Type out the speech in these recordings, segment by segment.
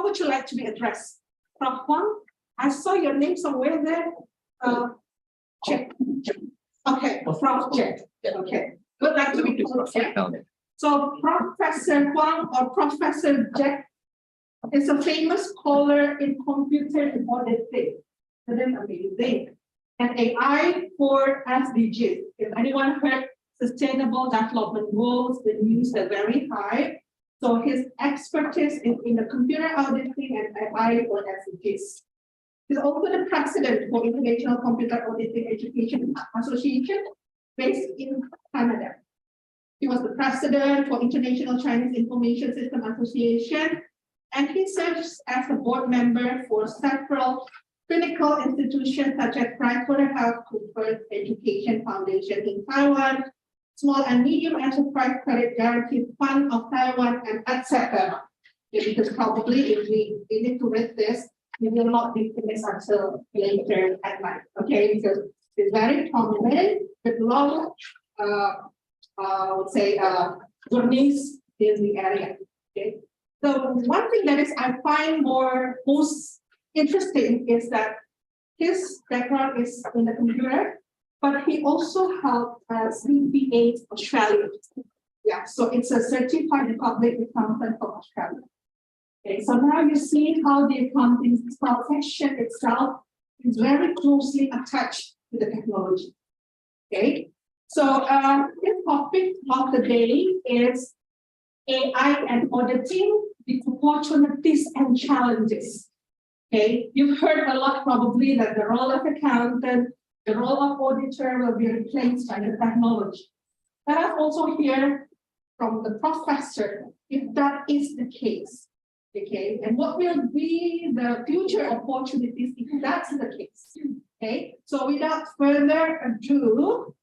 would you like to be addressed? Prof. Huang, I saw your name somewhere there. Jack. Okay, Prof. Jack. Okay, would like to be called Jack. So Professor Huang or Professor Jack is a famous scholar in computer and auditing. That is amazing. And AI for SDGs. If anyone heard Sustainable Development Goals, the news are very high. So his expertise is in the computer auditing and AI for SDGs. He's also the president for International Computer Auditing Education Association based in Canada. He was the president for International Chinese Information System Association, and he serves as a board member for several clinical institutions such as PricewaterhouseCoopers Education Foundation in Taiwan, Small and Medium Enterprise Credit Guarantee Fund of Taiwan, and etc. Because probably if we need to read this, we will not be finished until later at night. Okay, because it's very prominent with long, I would say, journeys in the area. Okay, so one thing that is I find most interesting is that his background is in the computer, but he also helped CPA Australia. Yeah, so it's a certified public accountant from Australia. Okay, so now you see how the accounting profession itself is very closely attached to the technology. Okay, so the topic of the day is AI and auditing, the opportunities and challenges. Okay, you've heard a lot probably that the role of accountant, the role of auditor will be replaced by the technology. Let us also hear from the professor if that is the case. Okay, and what will be the future opportunities if that's the case? Okay, so without further ado,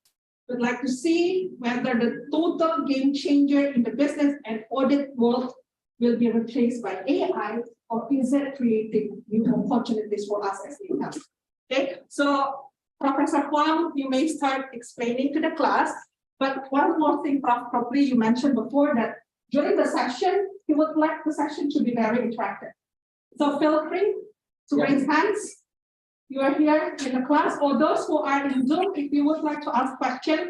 we'd like to see whether the total game changer in the business and audit world will be replaced by AI, or is it creating new opportunities for us as we have? Okay, so Professor Huang, you may start explaining to the class, but one more thing, Prof, probably you mentioned before that during the session, you would like the session to be very interactive. So feel free to raise hands. You are here in the class, or those who are in Zoom, if you would like to ask questions,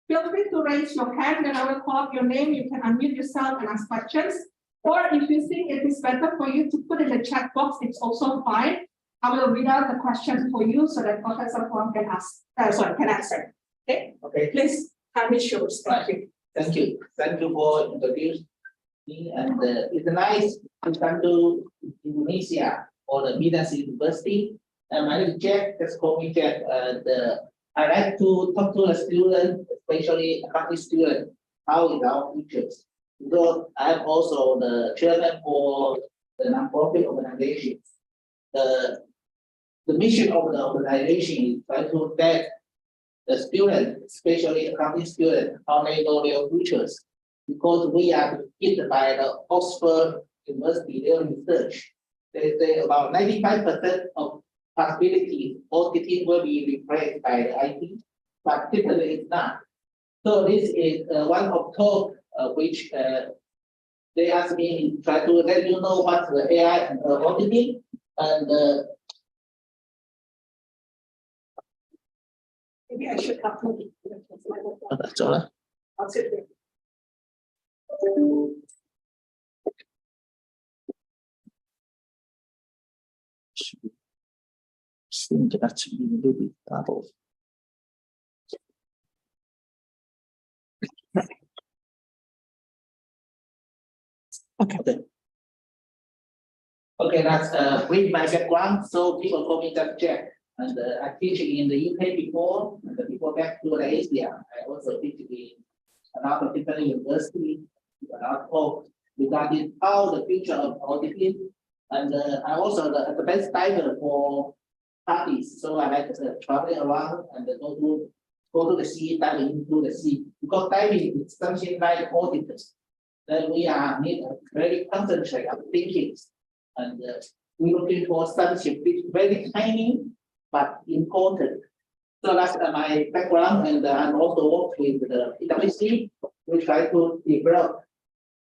feel free to raise your hand and I will call up your name. You can unmute yourself and ask questions. Or if you think it is better for you to put in the chat box, it's also fine. I will read out the question for you so that Professor Huang can answer. Okay? Okay. Please, time is yours. Thank you. Thank you. Thank you for introducing me. And it's nice to come to Indonesia for the Midas University. And my name is Jack. Just call me Jack. I like to talk to the student, especially accounting student, how is our futures. Because I'm also the chairman for the nonprofit organization. The mission of the organization is try to get the student, especially accounting student, how they know their futures. Because we are hit by the Oxford University their research. They say about 95% of possibility auditing will be replaced by the IT, but typically it's not. So this is one of talk which they asked me try to let you know what the AI and auditing and maybe I should have to. that's all right. I'll sit there. Seem to actually be a little bit double. Okay. Okay, that's brief my background. So people call me Jack, and I teach in the UK before, and before back to Asia. I also teach in another different university, another talk regarding how the future of auditing, and I also the best diver for parties. So I like traveling around and go to the sea, diving into the sea, because diving is something like auditors. Then we need a very concentrated thinking, and we're looking for something very tiny but important. So that's my background, and I'm also work with the PwC. We try to develop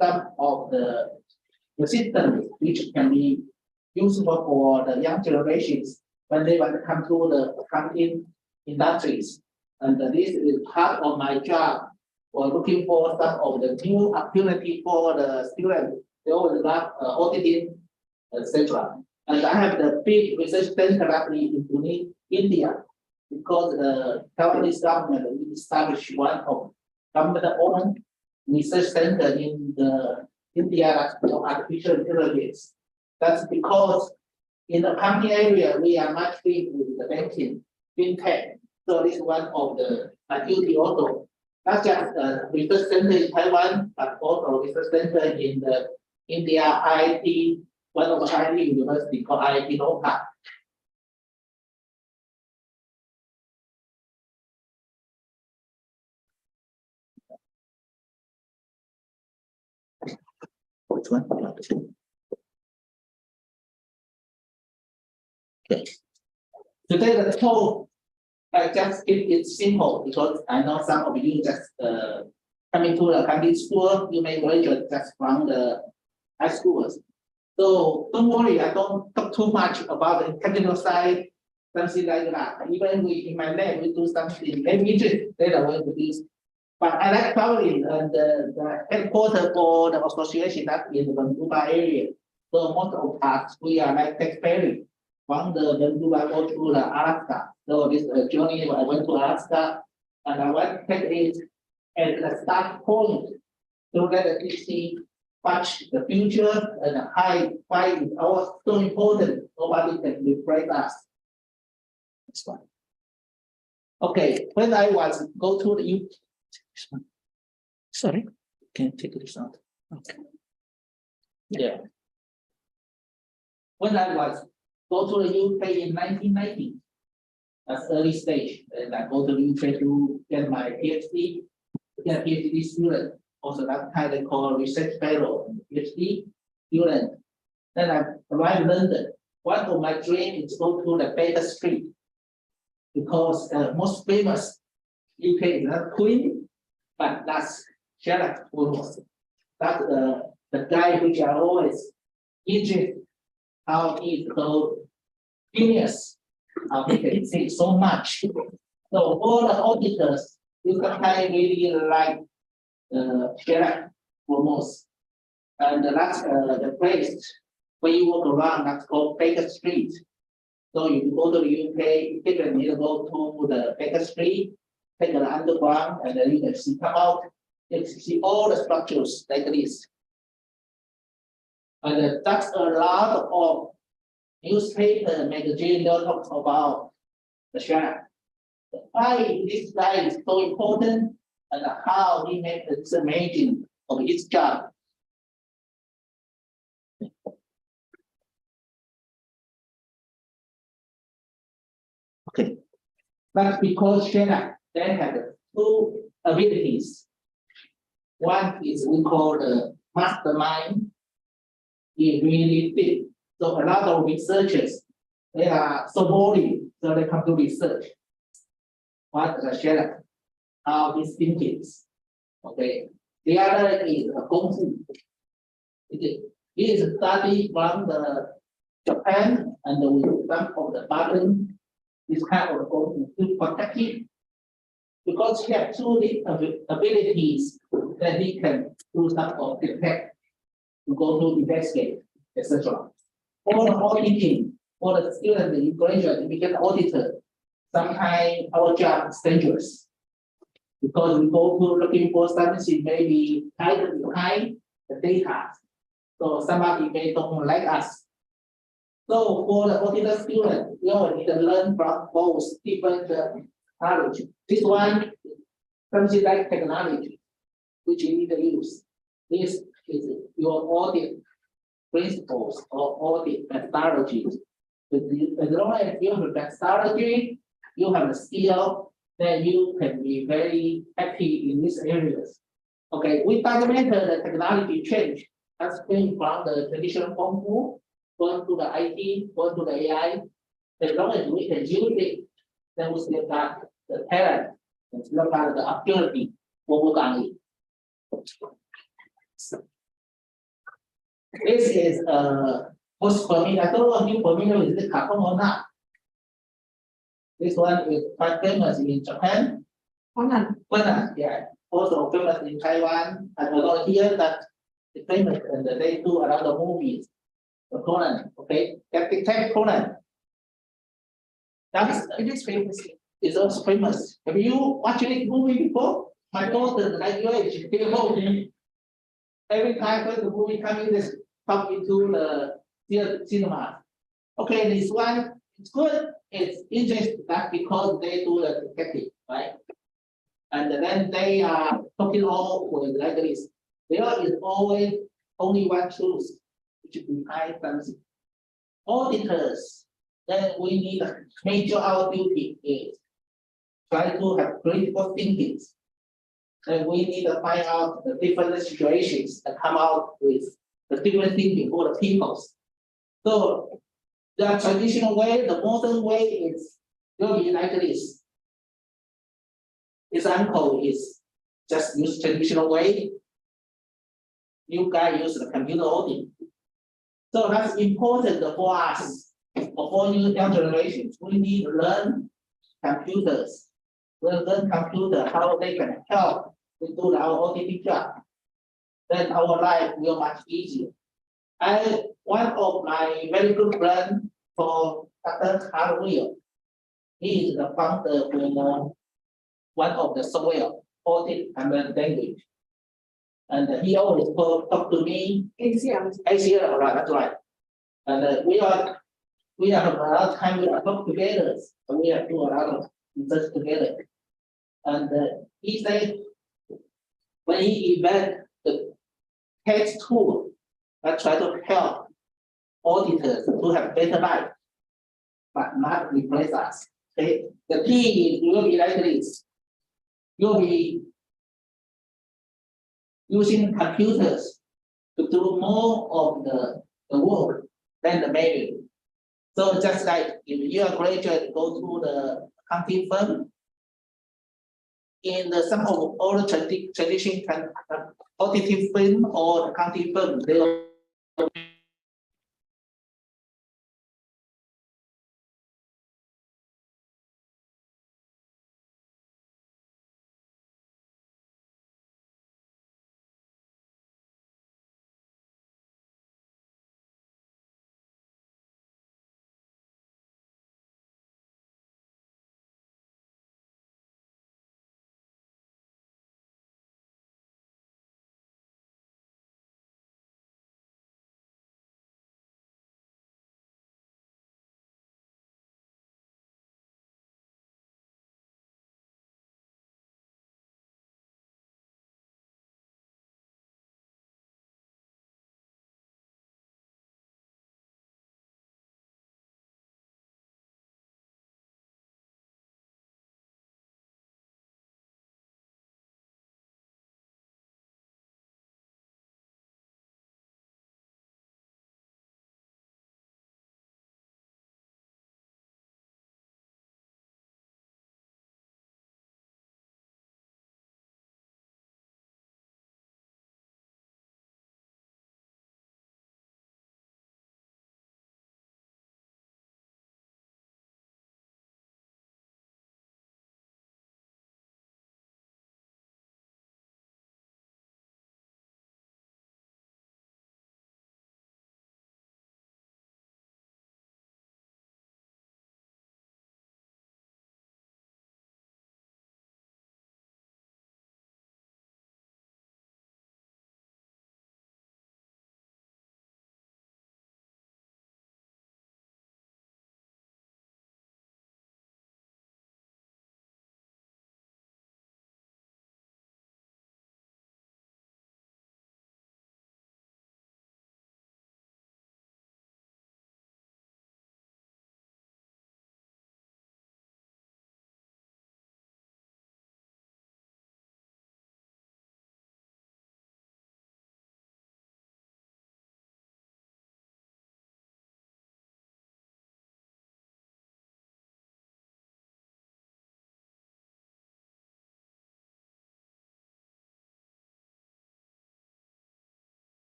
some of the the system which can be useful for the young generations when they want to come to the accounting industries. And this is part of my job for looking for some of the new opportunity for the students. They always love auditing, etc. And I have the big research center in India because the Taiwanese government established one of government-owned research center in the India for artificial intelligence. That's because in the accounting area, we are much big with the banking, fintech. So this is one of the duty also. Not just research center in Taiwan, but also research center in the India IT, one of the IT university called IIT Nova. Which one? Okay. Today the talk, I just keep it simple because I know some of you just coming to the accounting school, you may graduate just from the high schools. So don't worry, I don't talk too much about the technical side, something like that. Even in my lab, we do something maybe just later when we do. But I like traveling and the headquarters for the association that in the Vancouver area. So most of us, we are like taxpayers from the Vancouver go to the Alaska. So this journey, I went to Alaska and I went to take it at the start point so that we see watch the future and why is our so important. Nobody can replace us. This one. Okay, when I was go to the sorry, can you take this out? Okay. Yeah. When I was go to the UK in 1990, that's early stage, and I go to the UK to get my PhD, get a PhD student. Also that time they call research fellow, PhD student. Then I arrived in London. One of my dreams is go to the Baker Street because most famous UK is not Queen, but that's Sherlock Holmes. That's the guy which I always interested how he is so genius, how he can say so much. So all the auditors, you sometimes really like Sherlock Holmes. And that's the place where you walk around, that's called Baker Street. So if you go to the UK, you can either go to the Baker Street, take the underground, and then you can see come out, you can see all the structures like this. And that's a lot of newspaper, magazine, they talk about the Sherlock. Why this guy is so important and how he made this amazing of his job. Okay, that's because Sherlock they have two abilities. One is we call the mastermind. He really big. So a lot of researchers, they are so boring, so they come to research. What the Sherlock, how his thinking is. Okay. The other is a Kung Fu. He is study from the Japan and with some of the pattern. This kind of Kung Fu to protect him. Because he has two abilities that he can do some of detect, to go to investigate, etc. For the auditing, for the student in graduate, we get auditor. Sometimes our job is dangerous because we go to looking for something maybe hidden behind the data. So somebody may don't like us. So for the auditor student, we always need to learn from both different knowledge. This one, something like technology, which you need to use. This is your audit principles or audit methodologies. As long as you have a methodology, you have a skill, then you can be very happy in these areas. Okay, we documented the technology change. That's going from the traditional Kung Fu, going to the IT, going to the AI. As long as we can use it, then we still got the talent and still got the opportunity for work on it. This is most familiar. I don't know if you familiar with the carbon or not. This one is quite famous in Japan. Conan, yeah. Also famous in Taiwan. And although here that it's famous and they do a lot of movies. Conan, okay? Captain Conan. That's It is famous. it's also famous. Have you watched this movie before? My daughter, like your age, every time when the movie coming, this come into the cinema. Okay, this one it's good. It's interesting that because they do the detective, right? And then they are talking all with like this. There is always only one truth, which is behind something. Auditors, then we need a major our duty is try to have critical thinking. And we need to find out the different situations and come out with the different thinking for the people. So the traditional way, the modern way is will be like this. Example is just use traditional way. You guys use the computer audit. So that's important for us. For new young generations, we need to learn computers. Learn computer, how they can help to do our auditing job. Then our life will much easier. One of my very good friends for Dr. Carl Will, he is the founder for one of the software audit and language. And he always talk to me. ACL, right, that's right. And we have a lot of time we talk together. So we have do a lot of research together. And he said when he invent the text tool that try to help auditors to have better life, but not replace us. Okay? The key is will be like this. You'll be using computers to do more of the work than the manual. So just like if you are graduate, go to the accounting firm. In some of all the tradition auditing firm or accounting firm, they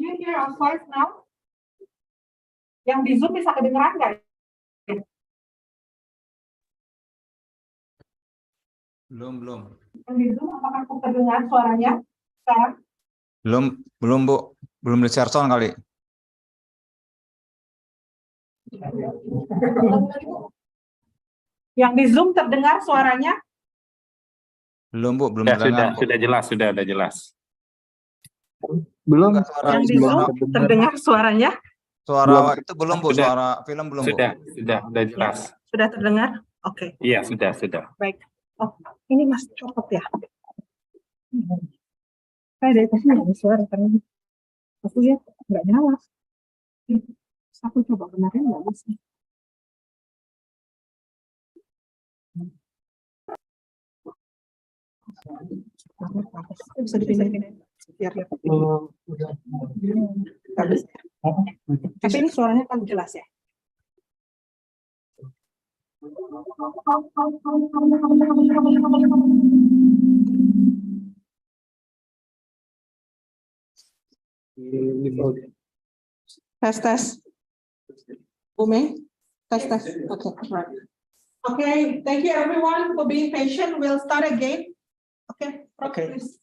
you hear our voice now? Yang di Zoom bisa kedengeran nggak? Belum. Yang di Zoom apakah terdengar suaranya sekarang? Belum Bu. Belum di-share sound kali. Yang di Zoom terdengar suaranya? Belum Bu, belum Ya, terdengar. sudah jelas, sudah ada jelas. Belum. Yang di Zoom terdengar suaranya? Suara itu belum Bu, Sudah. suara film belum Bu. Sudah jelas. Sudah terdengar? Oke. Iya, sudah. Baik. Oh, ini Mas copot ya? Saya dari tadi nggak ada suara karena aku lihat nggak nyala. Aku coba benerin nggak bisa. Bisa dipindahin biar lihat. Tapi ini suaranya kan jelas ya. Tes. Booming. Tes. Okay, right. Okay, thank you everyone for being patient. We'll start again. Okay. Okay. Please.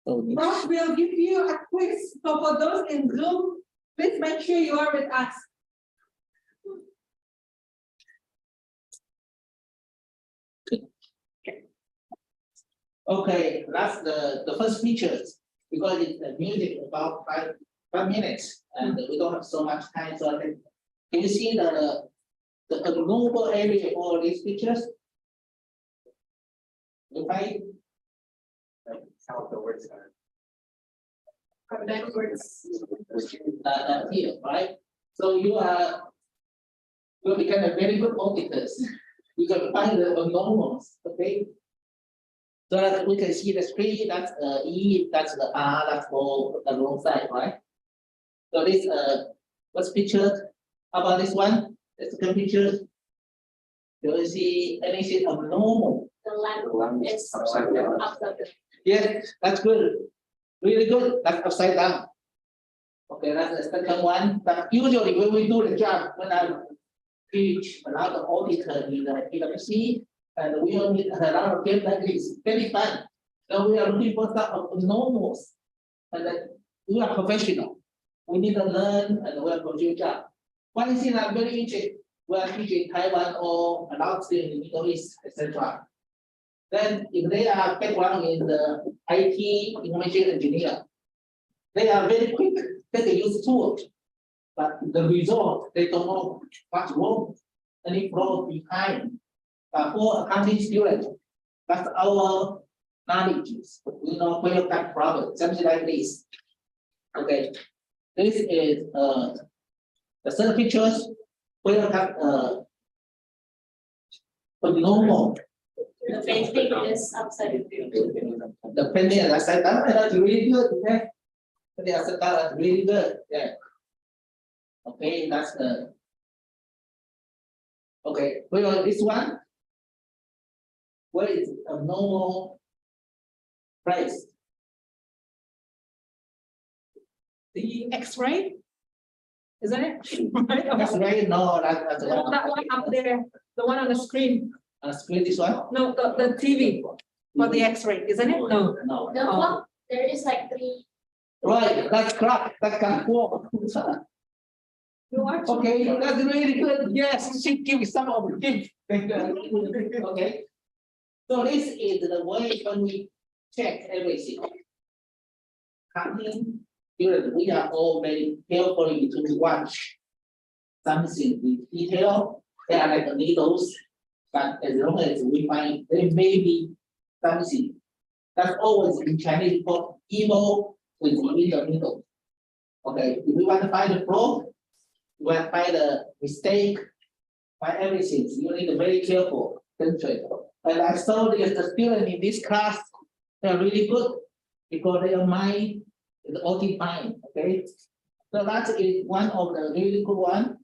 So Ross will give you a quiz. So for those in Zoom, please make sure you are with us. okay, that's the first features because it's the music about 5 minutes and we don't have so much time. So I think, can you see the global area for these features? Okay. How the words are. Here, right? So you become a very good auditors. You can find the anomalies, okay? So that we can see the screen, that's E, that's the R, that's for the wrong side, right? So this what's pictured? How about this one? The second picture. Do you see anything abnormal? The lamp is upside down. Yes, that's good. Really good. That's upside down. Okay, that's the second one. But usually when we do the job, when I teach a lot of auditor in the PwC, and we will meet a lot of games like this. Very fun. So we are looking for some abnormals. And then we are professional. We need to learn and we are professional job. One thing I'm very interested, we are teaching Taiwan or a lot of students in the Middle East, etc. Then if they are background in the IT information engineer, they are very quick, they can use tools. But the result, they don't know what's wrong, any flaw behind. For accounting students, that's our knowledge. We know where you got problem, something like this. Okay, this is the third pictures where you got normal. The painting is upside down. The painting is upside down, and that's really good. Okay, the upside down is really good. Yeah. Okay, that's the. Okay, well, this one. Where is a normal price? The X-ray, isn't it? That's right. No, that's the one. That one up there, the one on the screen. Screen this one? No, the TV for the X-ray, isn't it? No. No. The clock, there is like 3. Right, that's clock. That's can walk. You are. Okay, that's really good. Yes, she give some of the gift. Okay. So this is the way when we check everything. Coming, we are all very carefully to watch something with detail. They are like needles, but as long as we find there may be something, that's always in Chinese called evil with the middle. Okay, if we want to find the flaw, we want to find the mistake, find everything. You need to be very careful, concentrate. And I saw the student in this class, they are really good because their mind is all fine. Okay, so that is one of the really good one.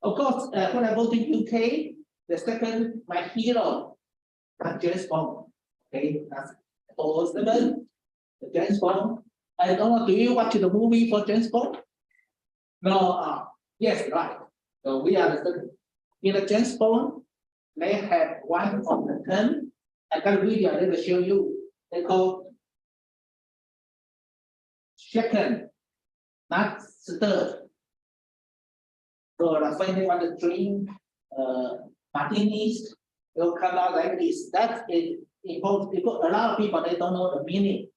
Of course, when I go to UK, the second my hero, James Bond. Okay, that's all seven. The James Bond. I don't know, do you watch the movie for James Bond? No, yes, right. So we are in the James Bond, they have one of the term, I got a video, I will show you. They call shaken, not stir. So when they want to drink martinis, they'll come out like this. That's it. Because a lot of people they don't know the meaning.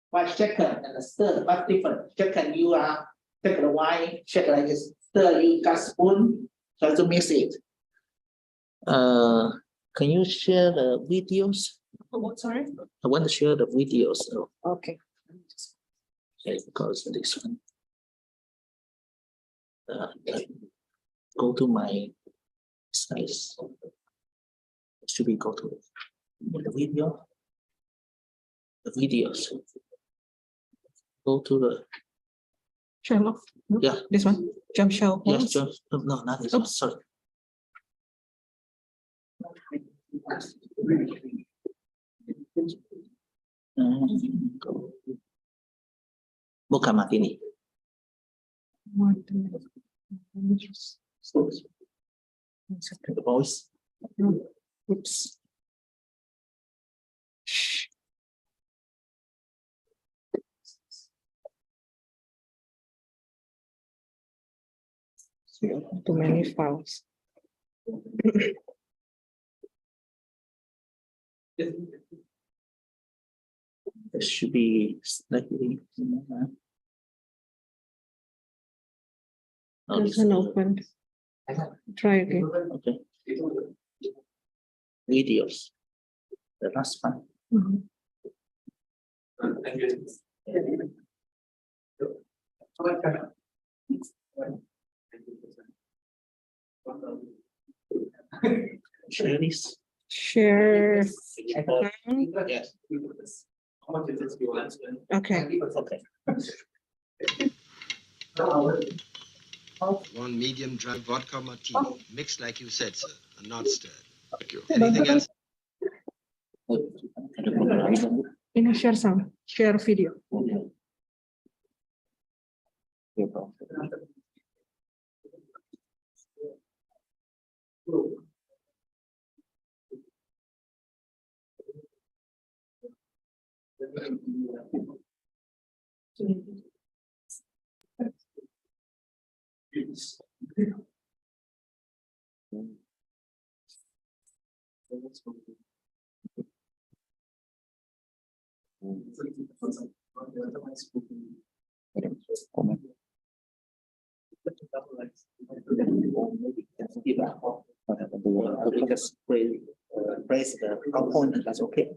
Why shaken and stir? What's different? Shaken, you are take the wine, shake like this. Stir, you got spoon, try to mix it. Can you share the videos? What, sorry? I want to share the videos. Okay. Okay, because this one. Go to my size. Should we go to the video? The videos. Go to the Sherlock. yeah. This one. Jump Sherlock Yes, Holmes. just no, not this one. Sorry. Bukan Martini. The voice. Oops. Too many files. It should be slightly. Doesn't open. Try again. Okay. Videos. The last one. Mhm. Share this. Share. Yes. Okay. Okay. One medium dry vodka martini, mixed like you said, sir, and not stirred. Thank you. Anything else? In a share sound. Share video. Just press the component. That's okay.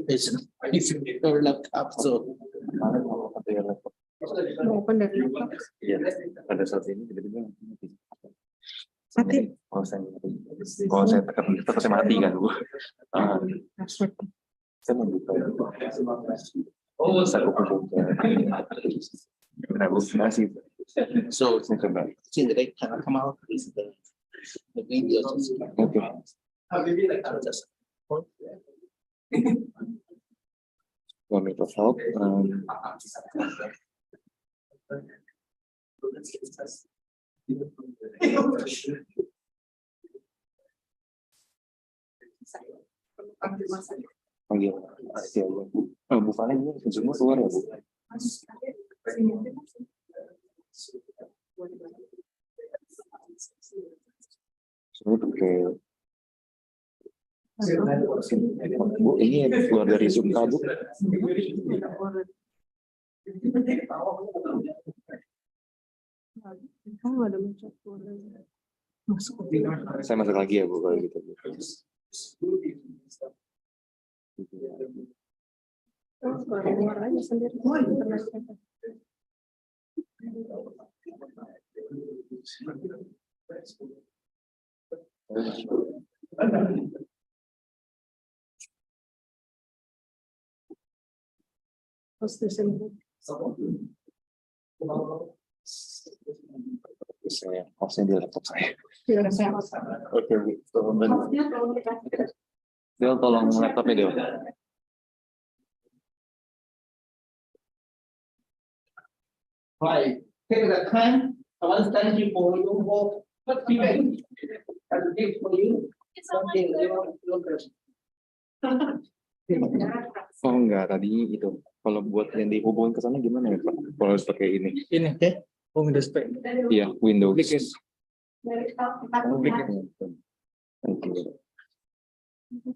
It's your laptop, so Open that laptop. Iya, pada saat ini tiba-tiba Mati. kalau saya tekan saya mati kan bu. Password. Saya membuka saya buka masih so saya coba. since they cannot come out, is the video. Oke. Just Gua Microsoft. Panggil Asia ya. Bu Valen ini semua keluar ya bu. Ini pakai Bu, ini keluar dari Zoom Bu. Oh, ada mencet masuk. Saya masuk lagi ya Bu kalau gitu Bu. Keluar aja sendiri. Terus di sini. Saya hostnya di laptop saya. Iya, saya Oke, Bu. Tolong Del, tolong laptopnya Del. Right, take the time, I want to thank you for your work, what feedback I give for you. It's so much better. Oh enggak, tadi itu. Kalau buat yang dihubungin ke sana gimana ya Pak? Kalau harus pakai ini. Ini ya, Windows P. Iya, Windows. Application. Thank you.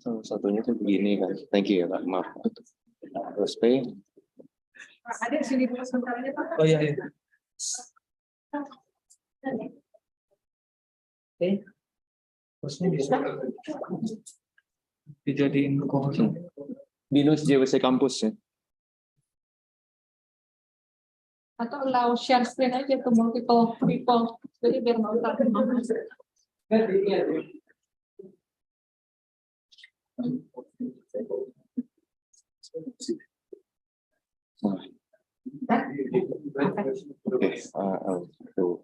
Salah satunya tuh begini kan. Thank you ya Pak, maaf. Terus P. Ada sini dulu sebentar aja Pak. Oh iya, iya. Terusnya bisa dijadiin kosong. Binus JWC kampus ya. Atau allow share screen aja ke multiple people. Jadi biar nonton. Oke, tuh.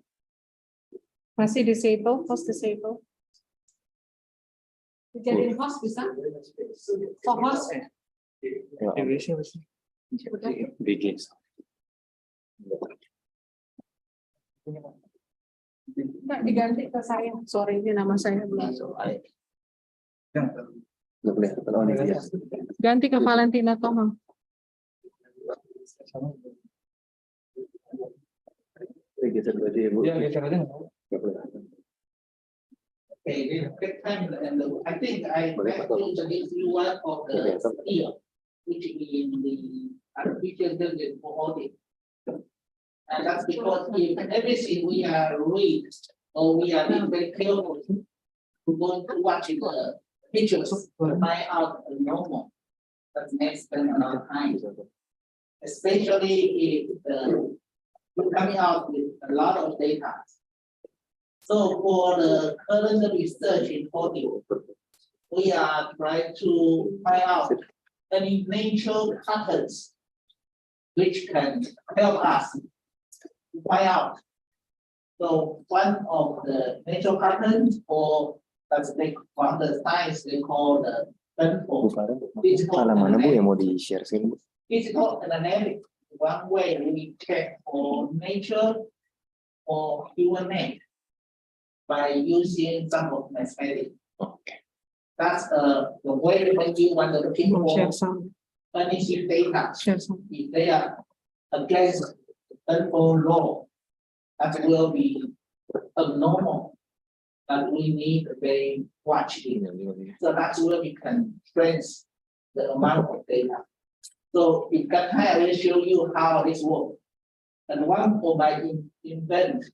Masih disable, host disable. Dijadiin host bisa? Oh, host. Ya, JWC pasti. bikin. Enggak diganti ke saya. Sorry, ini nama saya belum. Nggak boleh. Oh, ini dia. Ganti ke Valentina Tomang. Geser aja ya Bu. Ya, geser aja. Nggak boleh. Okay, take time and I think I introduce you one of the skill, which in the artificial intelligence for audit. And that's because if everything we are read or we are being very careful to go to watch the pictures to find out the normal. That makes them a lot of time. Especially if you're coming out with a lot of data. So for the current research in audio, we are trying to find out any nature patterns which can help us to find out. So one of the nature patterns, or that's they from the science they call the Bu Farah, halaman mana Bu yang mau di-share sini Bu? physical and dynamic. One way we check for nature or human made by using some of mathematics. Oke. That's the way when you want to look for Share some. anything data, Share some. if they are against the law, that will be abnormal. That we need to be watching. So that's where we can trace the amount of data. So it can kind of show you how this works. And one of my invent,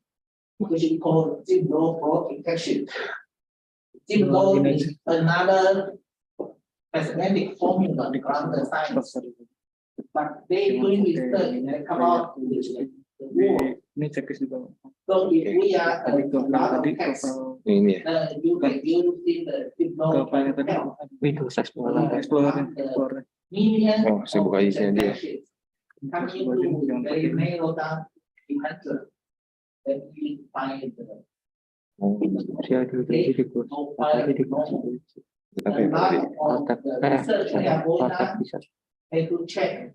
which we call zero fraud detection. Zero is another mathematical formula from the science. But they doing research and come out with the rule. Ini checklist di bawah. So if we are a Tadi ke lot of tadi text, Ini ya. you can use the ke zero file tadi. Windows Explorer. Explorer. million. Oh, saya buka isinya dia. Coming to very narrow down the answer. Then we find the Saya dulu tadi di kurs. Tadi di kurs. Apa ya Pak? otak research we are going on, bisa. and to check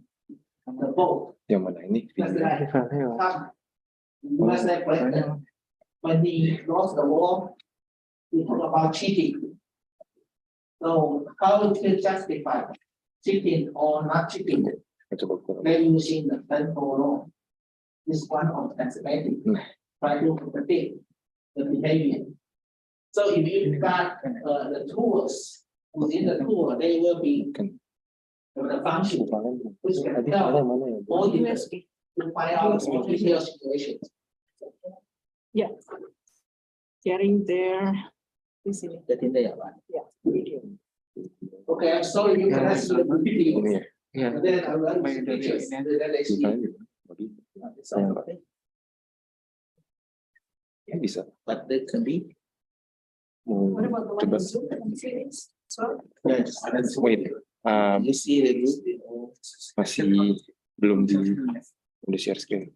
the vote. Yang mana ini? That's Video. like File US president, when he lost the war, we talk about cheating. So how to justify cheating or not cheating? Coba kurang. They're using the federal law. This one of mathematics, try to predict the behavior. So if you got the tools, within the tool, they will be the function which can Tadi help file mana ya Bu? auditors to find out the detailed situations. Yeah. Getting there. Di sini. Jadi ya, Pak. Yeah. Okay, I'm sorry you cannot see the video. Ini ya. Ya. But then I will Main see dari pictures. ini. Then they Di see. file juga. Bagi. Sayang Pak. Ya, bisa. But they can be. What about the one Coba. in Zoom and series? So, Yes. Wait. You see the group. Masih belum di share screen.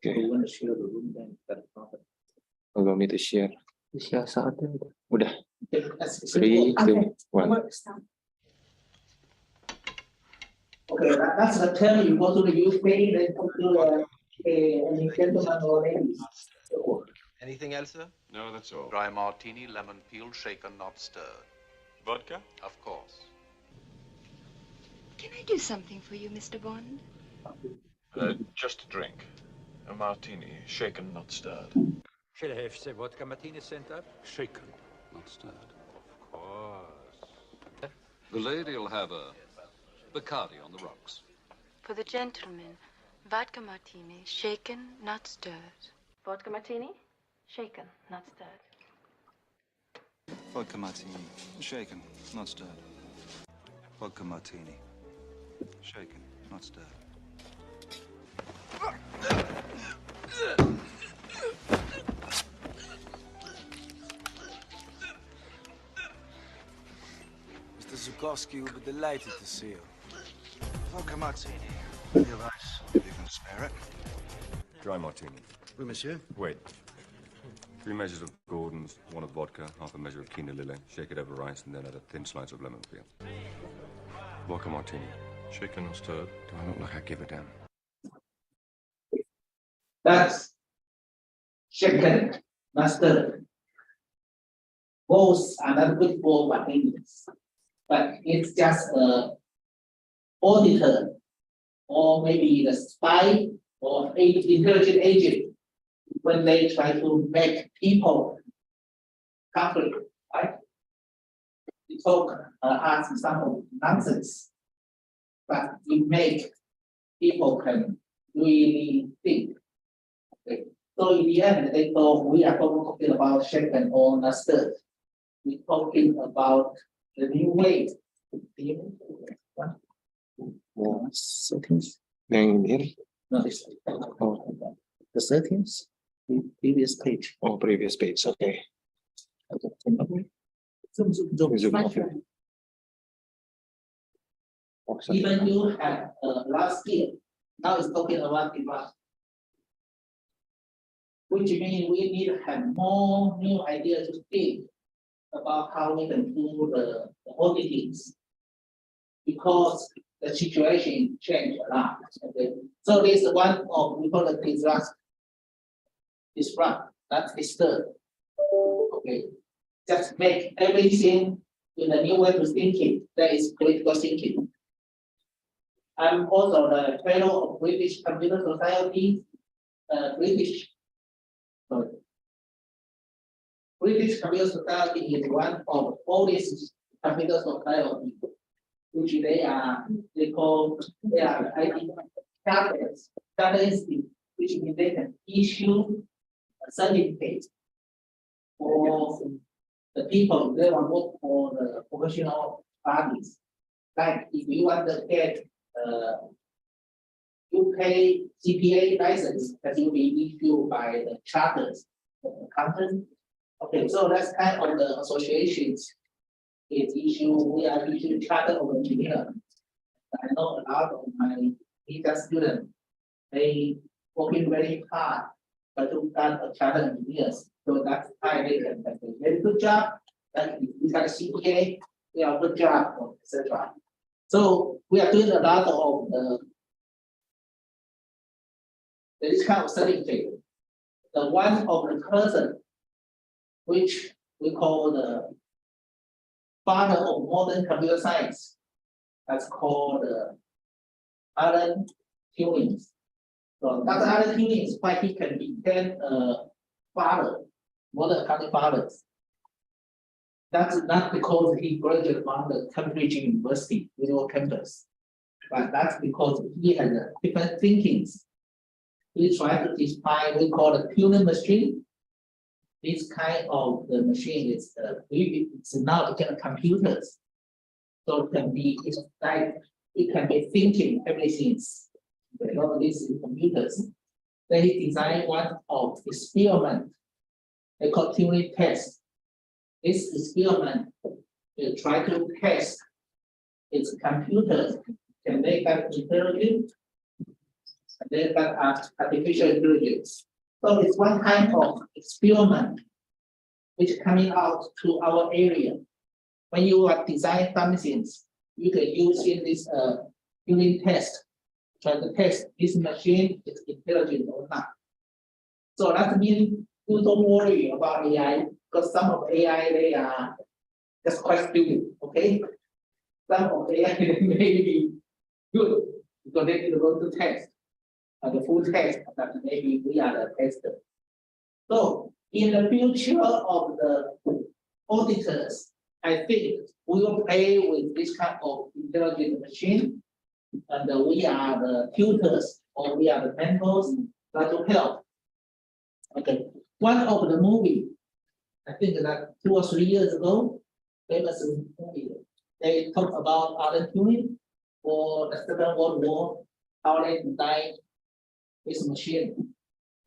Okay. You want to share the room then? That's not. Allow me to share. Share saatnya. Udah. Okay, that's 3, 2, 1. Okay, that's the term you go to the UK, then go to the gentleman or ladies. Anything else, sir? No, that's all. Dry martini, lemon peel, shaken, not stirred. Vodka? Of course. Can I do something for you, Mr. Bond? Just a drink. A martini, shaken, not stirred. Shall I have the vodka martini sent up? Shaken, not stirred. Of course. The lady will have a Bacardi on the rocks. For the gentleman, vodka martini, shaken, not stirred. Vodka martini, shaken, not stirred. Vodka martini, shaken, not stirred. Vodka martini, shaken, not stirred. Mr. Zukovsky will be delighted to see you. Vodka martini, with your ice, if you can spare it. Dry martini. Oui, monsieur. Wait. 3 measures of Gordon's, 1 of vodka, half a measure of quinoa lily. Shake it over rice and then add a thin slice of lemon peel. Vodka martini. Shaken or stirred? Do I look like I give a damn? That's shaken, not stirred. Both are not good for martinis, but it's just a auditor or maybe the spy or intelligent agent when they try to make people conflict, right? We talk, ask some nonsense, but we make people can really think. Okay. So in the end, they thought we are talking about shaken or not stirred. We're talking about the new way. Settings. Yang ini. No, this, Oh, the settings, previous page. oh, previous page. Okay. Zoom, zoom, zoom. Zoom, Much okay. better. Oh, sorry. Even you have last year, now it's talking about demand. Which means we need to have more new ideas to think about how we can do the auditings. Because the situation changed a lot. Okay. So this is one of we call it disrupt, not disturb. Okay. Just make everything in a new way of thinking. That is critical thinking. I'm also the fellow of British Computer Society, British Computer Society is one of the oldest computer society, which they are IT charters, which means they can issue a certificate for the people they want to work for the professional parties. Like if you want to get UK CPA license that will be issued by the charters of the company. Okay, so that's kind of the associations is issue. We are issuing charter of engineer. I know a lot of my teacher students, they working very hard but to become a charter engineers. So that's why they can have a very good job. Like if we got a CPA, we have a good job, etc. So we are doing a lot of this kind of certificate. The one of the person which we call the father of modern computer science, that's called Alan Turing. So Dr. Alan Turing is why he can become father, modern accounting fathers. That's not because he graduated from the Cambridge University, campus, but that's because he has different thinkings. We try to define we call the Turing machine. This kind of the machine is it's now become computers. So it can be it's like it can be thinking everything. A lot of this is computers. They design one of experiment. They call Turing test. This experiment will try to test its computers. Can they have intelligence? Then that artificial intelligence. So it's one kind of experiment which coming out to our area. When you are design something, you can use in this unit test, try to test this machine is intelligent or not. So that means you don't worry about AI because some of AI they are just quite stupid, okay? Some of AI may be good because they need to go to test, the full test that maybe we are the tester. So in the future of the auditors, I think we will play with this kind of intelligent machine, and we are the tutors or we are the mentors that will help. Okay, one of the movie, I think that 2 or 3 years ago, famous movie, they talk about Alan Turing for the Second World War, how they designed this machine.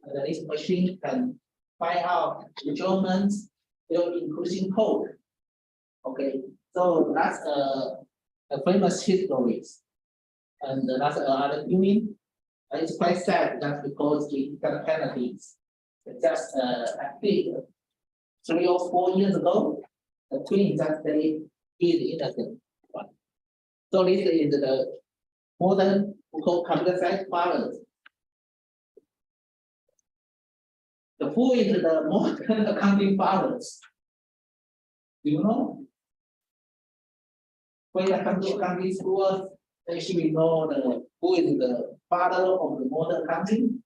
And this machine can find out the Germans, including code. Okay, so that's a famous history. And that's Alan Turing. And it's quite sad that because he got penalties. Just I think 3 or 4 years ago, the Turing just say he is innocent. So this is the modern we call computer science fathers. Who is the modern accounting fathers? Do you know? When I come to accounting schools, they should know who is the father of the modern accounting.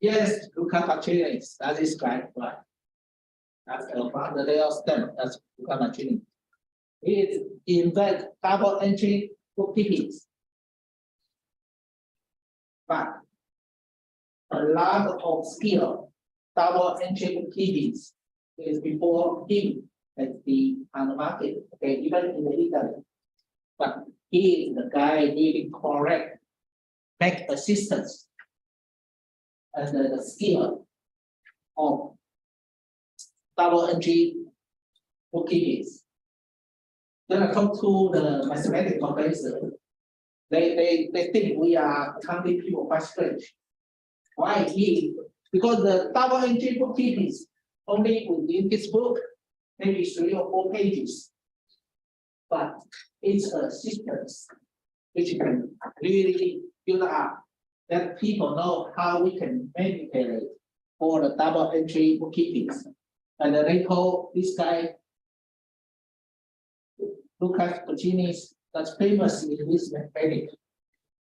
Yes, Luca Pacioli. That is right. That's the father they are STEM. That's Luca Pacioli. He invent double entry bookkeepings. But a lot of skill, double entry bookkeepings is before him as on the market. Okay, even in the Italy. But he is the guy really correct, make assistance. And the skill of double entry bookkeepings. Then I talk to the mathematical professor. They think we are accounting people quite strange. Why? Because the double entry bookkeepings only within this book, maybe 3 or 4 pages. But it's a system which can really build up that people know how we can manipulate for the double entry bookkeepings. And they call this guy Lucas Puccini, that's famous in this mechanic,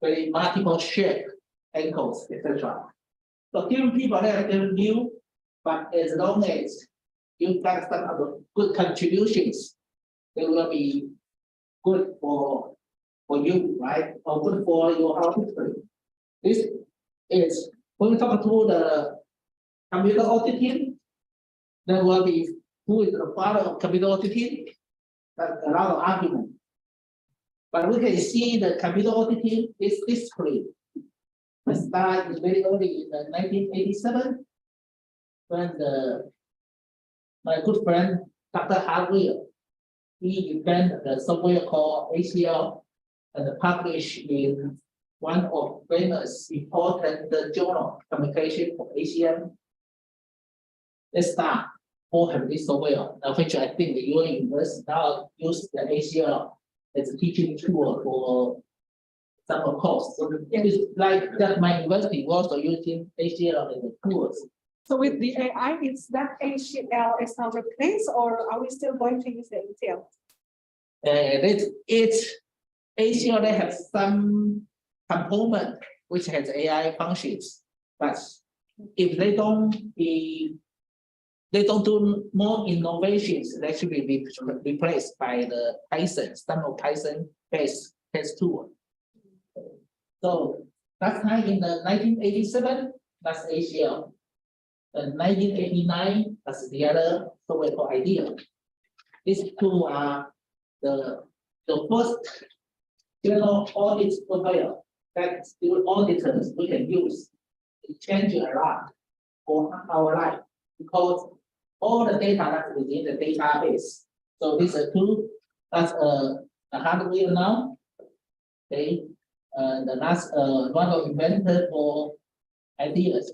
very multiple shape, ankles, etc. So different people they are different new, but as long as you got some other good contributions, they will be good for you, right? Or good for your auditor. This is when we talk to the computer auditing, there will be who is the father of computer auditing. That's a lot of argument. But we can see the computer auditing is history. The start is very early in 1987 when my good friend Dr. Harvey, he invented the software called ACL and published in one of famous important journal communication for ACM. Let's start for having this software, which I think your university now use the ACL as a teaching tool for some course. So it's like that my university was also using ACL as a tool. So with the AI, is that ACL is now replaced, or are we still going to use the ACL? It's ACL, they have some component which has AI functions, but if they don't do more innovations, they should be replaced by the Python, some of Python-based test tool. So that time in the 1987, that's ACL. In 1989, that's the other software called IDEA. These two are the first general audit software that still auditors we can use. It changes a lot for our life because all the data that's within the database. So these are two, that's a hardware now. Okay, the last one of inventor for ideas.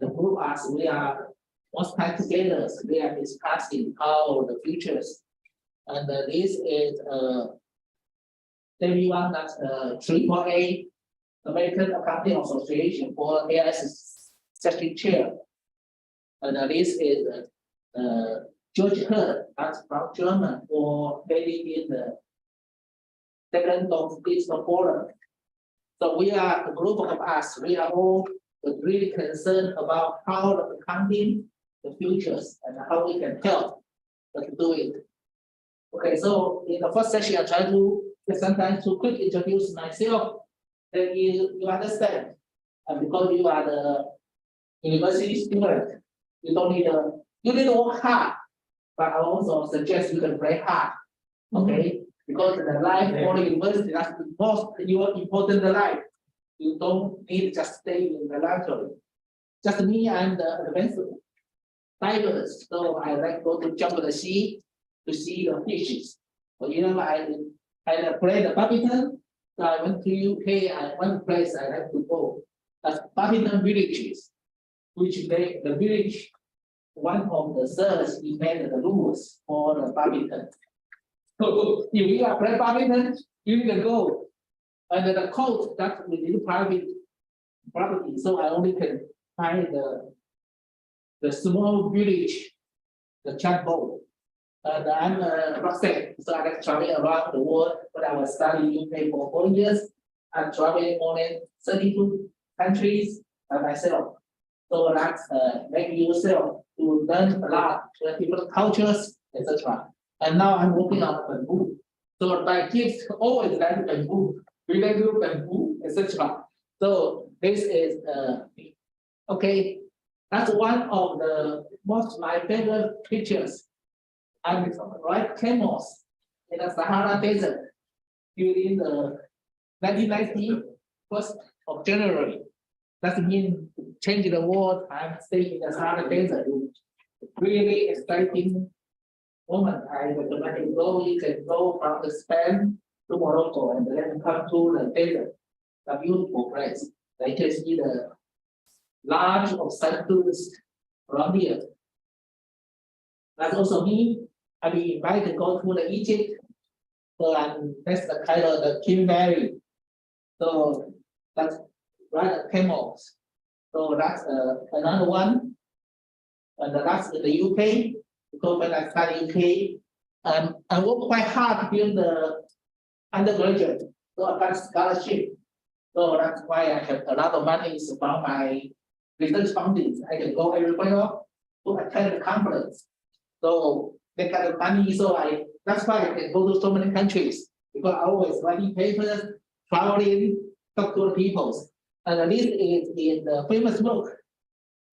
The group us, we are most time together, we are discussing how the futures. And this is everyone that's AAA American Accounting Association for AIS section chair. And this is George Hurd, that's from German, for maybe in the second of this forum. So we are a group of us, we are all really concerned about how the accounting, the futures, and how we can help to do it. Okay, so in the first session, I try to sometimes to quickly introduce myself, then you understand. And because you are the university student, you don't need you need to work hard, but I also suggest you can play hard. Okay, because the life for the university that's the most important life. You don't need just stay in the laboratory. Just me and the advanced divers. So I like go to jump to the sea to see the fishes. But you know, I play the badminton. So I went to UK. One place I like to go. That's badminton villages, which made the village. One of the sirs he made the rules for the badminton. So if you are playing badminton, you need to go. And the court that we need private property, so I only can find the small village, the chat boat. And I'm a rockstar, so I like traveling around the world. When I was studying UK for 4 years, I'm traveling more than 32 countries by myself. So that's make yourself to learn a lot, different cultures, etc. And now I'm working on bamboo. So my kids always like bamboo. We like to bamboo, etc. So this is okay. That's one of the most my favorite pictures. I'm right camels in the Sahara Desert during the 1990 1st of January. That means changing the world. I'm staying in the Sahara Desert. Really exciting moment. I recommend you go. You can go from the Spain to Morocco and then come to the desert, a beautiful place. You can see the large of sanddunes around here. That's also me. I've been invited to go to the Egypt. So that's the kind of the King Mary. So that's right camels. So that's another one. And that's in the UK. Because when I study UK, I work quite hard during the undergraduate, so I got scholarship. So that's why I have a lot of money from my research funding. I can go everywhere to attend the conference. So they got the money, so that's why I can go to so many countries, because I always writing papers, traveling, talk to the people. And this is in the famous book,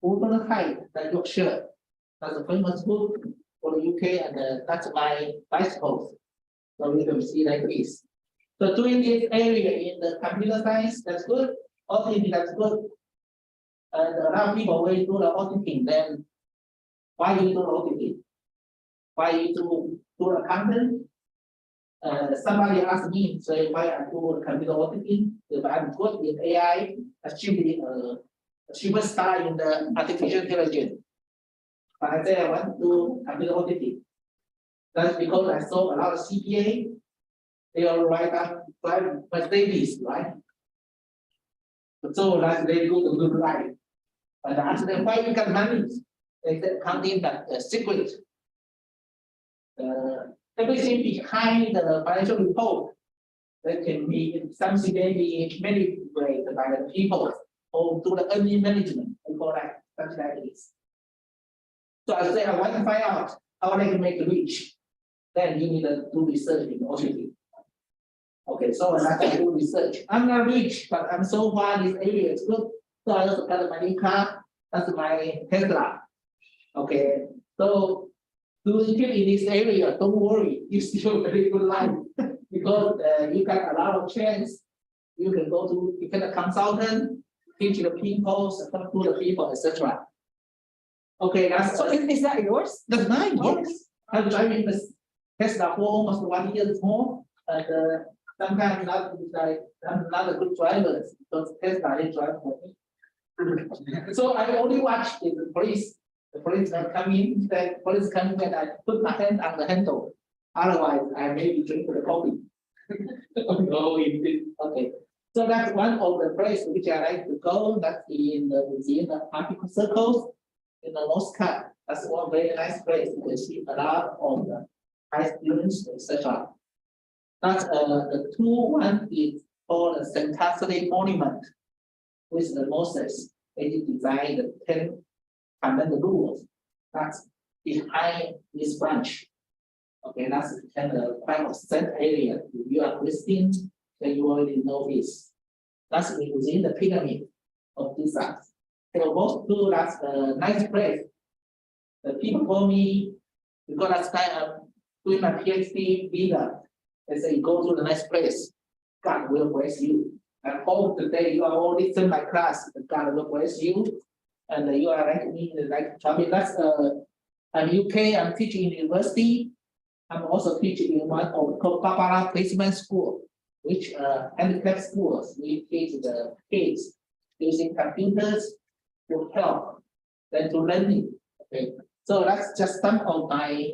Urban Height, the Yorkshire. That's a famous book for the UK, and that's my bicycle. So we can see like this. So doing this area in the computer science, that's good. Auditing, that's good. And a lot of people will do the auditing. Then why you do auditing? Why you do accounting? Somebody asked me, so why I do computer auditing? If I'm good in AI, achieving a superstar in the artificial intelligence. But I say I want to do computer auditing. That's because I saw a lot of CPA. They all write up my babies, right? So that's very good life. But I asked them why you got money. They said accounting that secret. Everything behind the financial report that can be something maybe manipulated by the people or through the earning management and call that something like this. So I say I want to find out how they can make rich. Then you need to do research in auditing. Okay, so I do research. I'm not rich, but I'm so far this area is good. So I also got my new car. That's my Tesla. Okay, so doing it in this area, don't worry, you still very good life because you got a lot of chance. You can go to become a consultant, teach the people, talk to the people, etc. Okay, that's So is that yours? that's mine. Yes, I'm driving this Tesla for almost 1 year more, and sometimes not like I'm not a good driver because Tesla didn't drive for me. So I only watch the police. The police come in, the police come in, and I put my hand on the handle. Otherwise, I maybe drink the coffee. No, okay. So that's one of the places which I like to go. That's within the article circles in the Moscow. That's one very nice place. You can see a lot of the high students, etc. That's the one is called the St. Catholic Monument, with the Moses. They designed the 10 fundamental rules. That's behind this branch. Okay, that's kind of quite a set area. If you are Christian, then you already know this. That's within the pyramid of Giza. So most do that's a nice place. The people call me because that's kind of doing my PhD visa. They say go to the nice place. God will bless you. And hope today you are all listen my class. God will bless you. And you are like me, like Tommy. That's I'm UK. I'm teaching in university. I'm also teaching in one of called Barbara Placement School, which handicap schools. We teach the kids using computers to help them to learning. Okay, so that's just some of my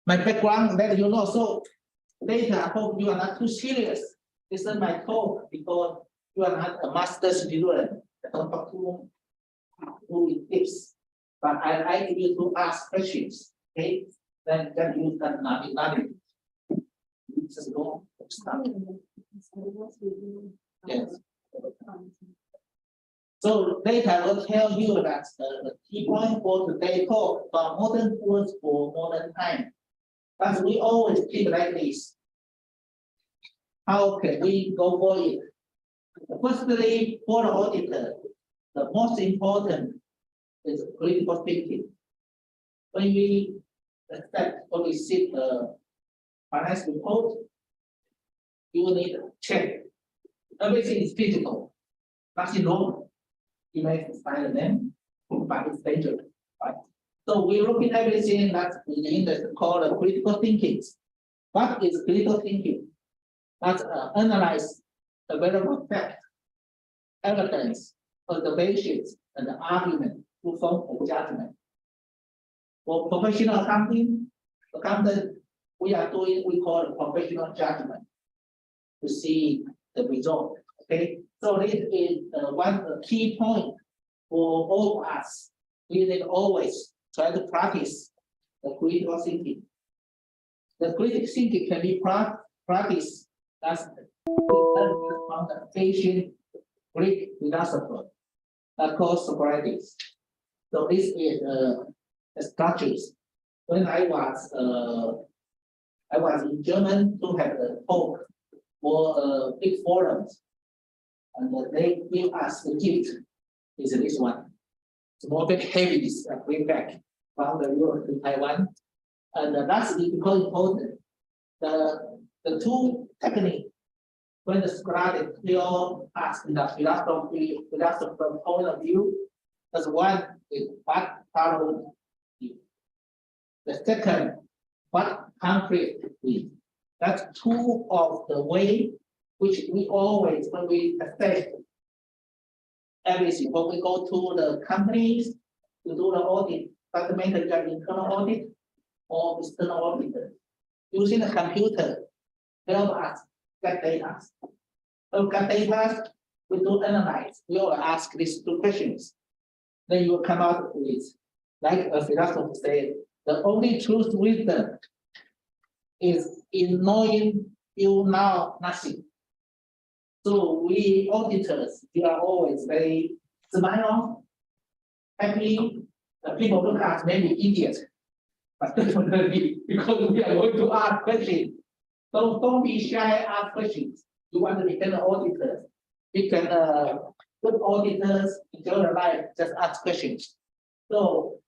background that you know. So later, I hope you are not too serious. Listen my talk because you are not a master's student. Don't talk too tips, but I like you to ask questions. Okay, then you can nothing. Just go start. Yes. So later I will tell you that the key point for today's talk about modern tools for modern time. But we always keep like this. How can we go for it? Firstly, for the auditor, the most important is critical thinking. When we accept or receive a finance report, you need to check. Everything is physical, nothing wrong. You may find a name, but it's dangerous. Right? So we look at everything that's in the industry called critical thinking. What is critical thinking? That's analyze available facts, evidence, observations, and argument to form a judgment. For professional accountant, we are doing we call it professional judgment to see the result. Okay, so this is one key point for all of us. We need always try to practice the critical thinking. The critical thinking can be practiced as from the ancient Greek philosopher called Socrates. So this is the structures. When I was in German to have a talk for big forums, and they give us the gift is this one. It's more big heavy. This bring back from the Europe to Taiwan, and that's because important. The two techniques when the Socratic clear ask in the philosopher point of view, as one is what follow you. The second, what concrete is. That's two of the way which we always, when we assess everything, when we go to the companies to do the audit, documented internal audit or external audit, using the computer help us get data. So get data, we do analyze. We will ask these two questions. Then you will come out with, like a philosopher said, the only truth wisdom is in knowing you know nothing. So we auditors, we are always very smile, happy. The people look at maybe idiot, but definitely because we are going to ask questions. So don't be shy, ask questions. You want to become an auditor. You can good auditors enjoy your life, just ask questions. So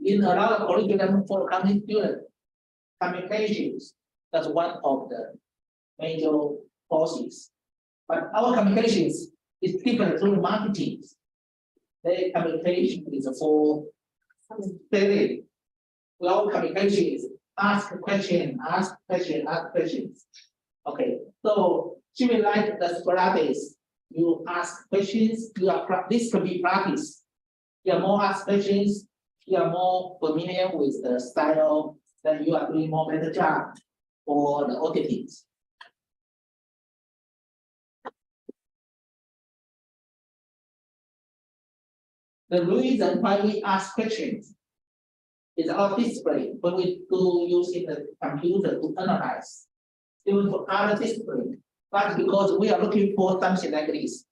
in a lot of curriculum for accounting students, communications, that's one of the major courses. But our communications is different from marketing. Their communication is for selling. Well, communication is ask questions. Okay, so she will like the Socrates. You ask questions, this could be practice. You are more ask questions, you are more familiar with the style, then you are doing more better job for the auditing. The reason why we ask questions is our display when we do using the computer to analyze. Even for other discipline, but because we are looking for something like this.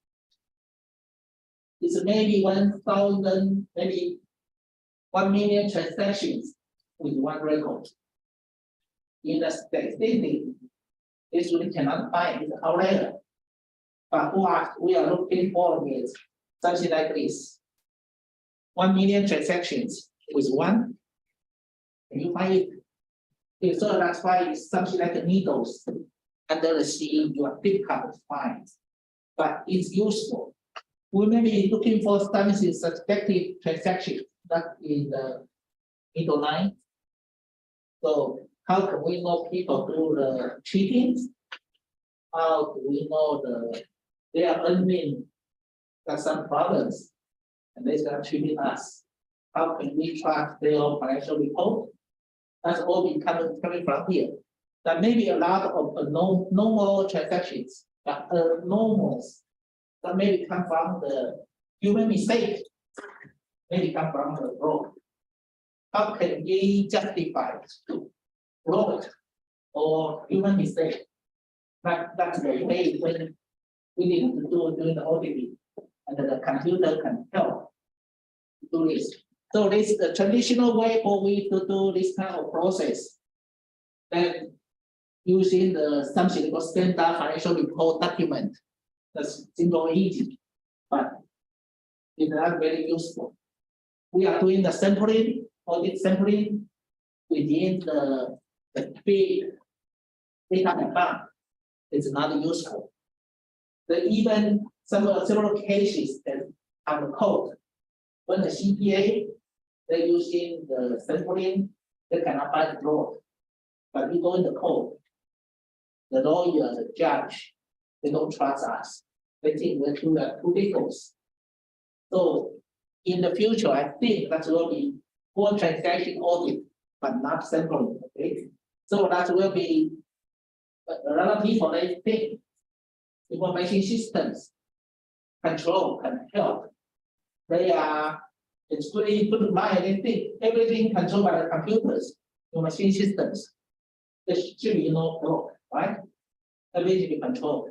It's maybe 1,000, maybe 1 million transactions with one record. In the statistic, this we cannot find it however. But what we are looking for is something like this. 1 million transactions with one. Can you find it? Okay, so that's why it's something like needles under the sea. You are difficult to find, but it's useful. We may be looking for something suspected transaction that is the middle line. So how can we know people do the cheating? How do we know they are earning got some problems and they start cheating us? How can we track their financial report? That's all be coming from here. There may be a lot of normal transactions, but normals that maybe come from the human mistake, maybe come from the fraud. How can we justify fraud or human mistake? That's the way when we need to do during the auditing, and the computer can help do this. So this is the traditional way for we to do this kind of process. Then using the something called standard financial report document. That's simple and easy, but it's not very useful. We are doing the sampling, audit sampling within the big data bank. It's not useful. Even several cases that have the code. When the CPA they're using the sampling, they cannot find the fraud. But you go in the code, the lawyer, the judge, they don't trust us. They think we're too difficult. So in the future, I think that will be more transaction audit, but not sampling. Okay, so that will be a lot of people they think information systems control can help. They are it's really put in mind. They think everything controlled by the computers, the machine systems. There should be no fraud, right? Everything be controlled.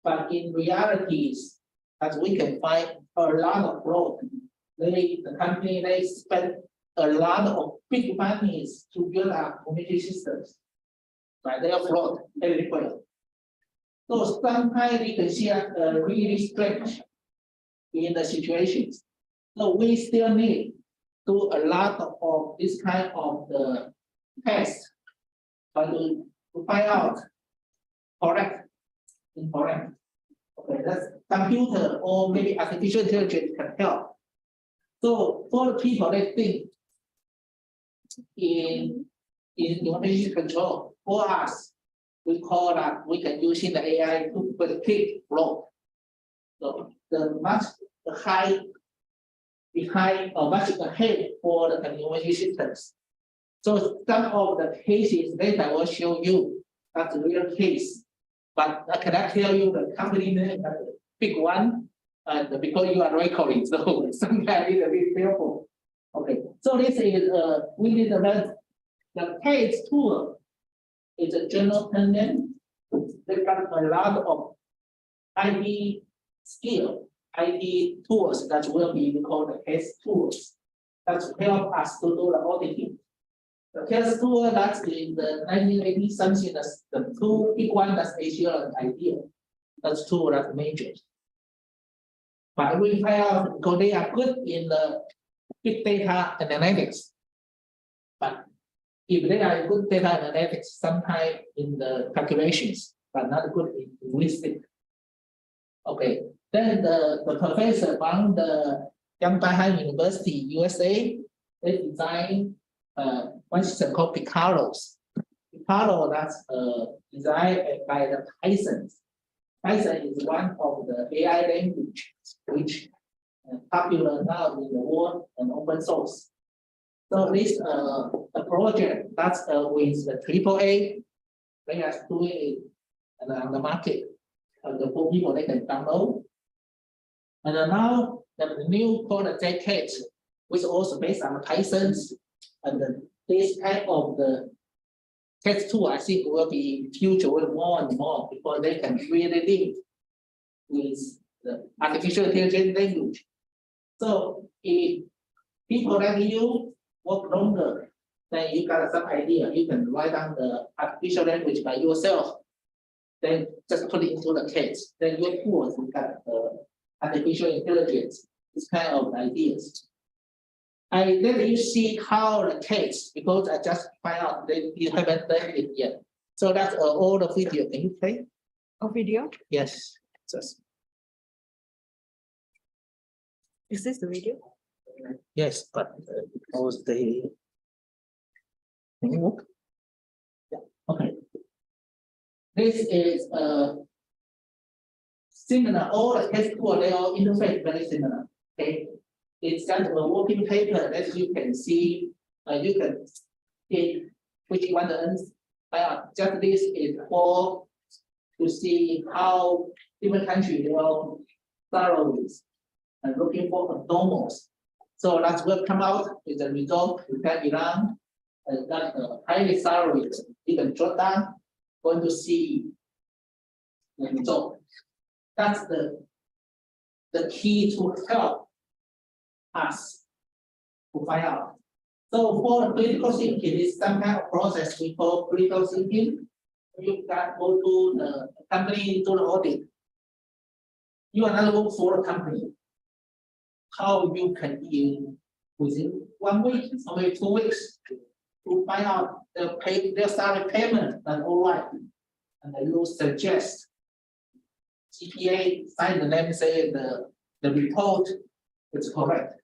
But in realities, as we can find a lot of fraud. The company they spend a lot of big monies to build up community systems. Right? They are fraud everywhere. So sometimes we can see really strange in the situations. So we still need to do a lot of this kind of the tests, but to find out correct, incorrect. Okay, that's computer or maybe artificial intelligence can help. So for the people that think in information control, for us, we call that we can use the AI to predict fraud. So the much high behind or much ahead for the information systems. So some of the cases later will show you that's a real case. But I cannot tell you the company name, that's a big one, and because you are recording, so sometimes it's a bit careful. Okay, so this is we need to learn the PACE tool is a general term. They got a lot of IT skill, IT tools that will be called the PACE tools that help us to do the auditing. The PACE tool that's in the 1980 something, that's the two big one that's Asia and idea. That's two that's major. But we find out because they are good in the big data analytics. But if they are good data analytics, sometimes in the calculations, but not good in linguistics. Okay, then the professor from the Young University, USA, they design one system called Picaros. Picaro, that's designed by the Python. Python is one of the AI language which popular now in the world and open source. So this a project that's with the AAA, they are doing it on the market. For people they can download. And now the new product JKit, which also based on Pythons, and this type of the test tool, I think will be future will more and more because they can really link with the artificial intelligence language. So if people like you work longer, then you got some idea, you can write down the artificial language by yourself, then just put it into the case. Then your tools will got artificial intelligence, this kind of ideas. I let you see how the case, because I just find out that you haven't done it yet. So that's all the video. Can you play? A video? Yes. Just, Is this the video? yes, but because they can you work? Yeah. Okay. This is similar. All the test tool they all interface very similar. Okay. It's just a working paper that you can see. You can pick which one to just this is for to see how different countries they are salaries and looking for normals. So that's what come out with the result. You can Iran and that highly salaried. You can jot down, going to see the result. That's the key to help us to find out. So for critical thinking, is some kind of process we call critical thinking. You can go to the company, do the audit. You are not look for a company. How you can in within 1 week or maybe 2 weeks to find out their salary payment and all right. And then you suggest CPA sign the name, say the report is correct.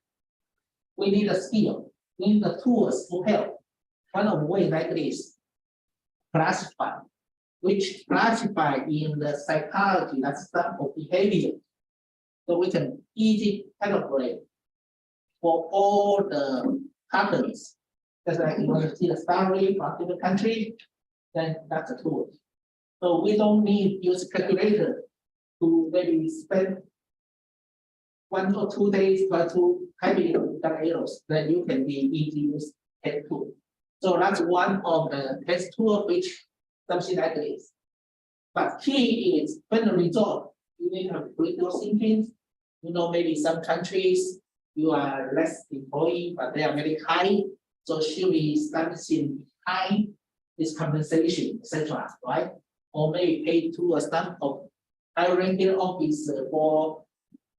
We need a skill, we need the tools to help. One of the ways like this, classify, which classify in the psychology, that's some of behavior. So we can easily calibrate for all the patterns. Just like you want to see the salary from different country, then that's a tool. So we don't need use calculator to maybe spend 1 or 2 days try to typing the errors, then you can be easy use test tool. So that's one of the test tool which something like this. But key is when the result, you need to have critical thinking. You know, maybe some countries you are less employee, but they are very high. So should be something high is compensation, etc. Right? Or maybe pay to a staff of high ranking office for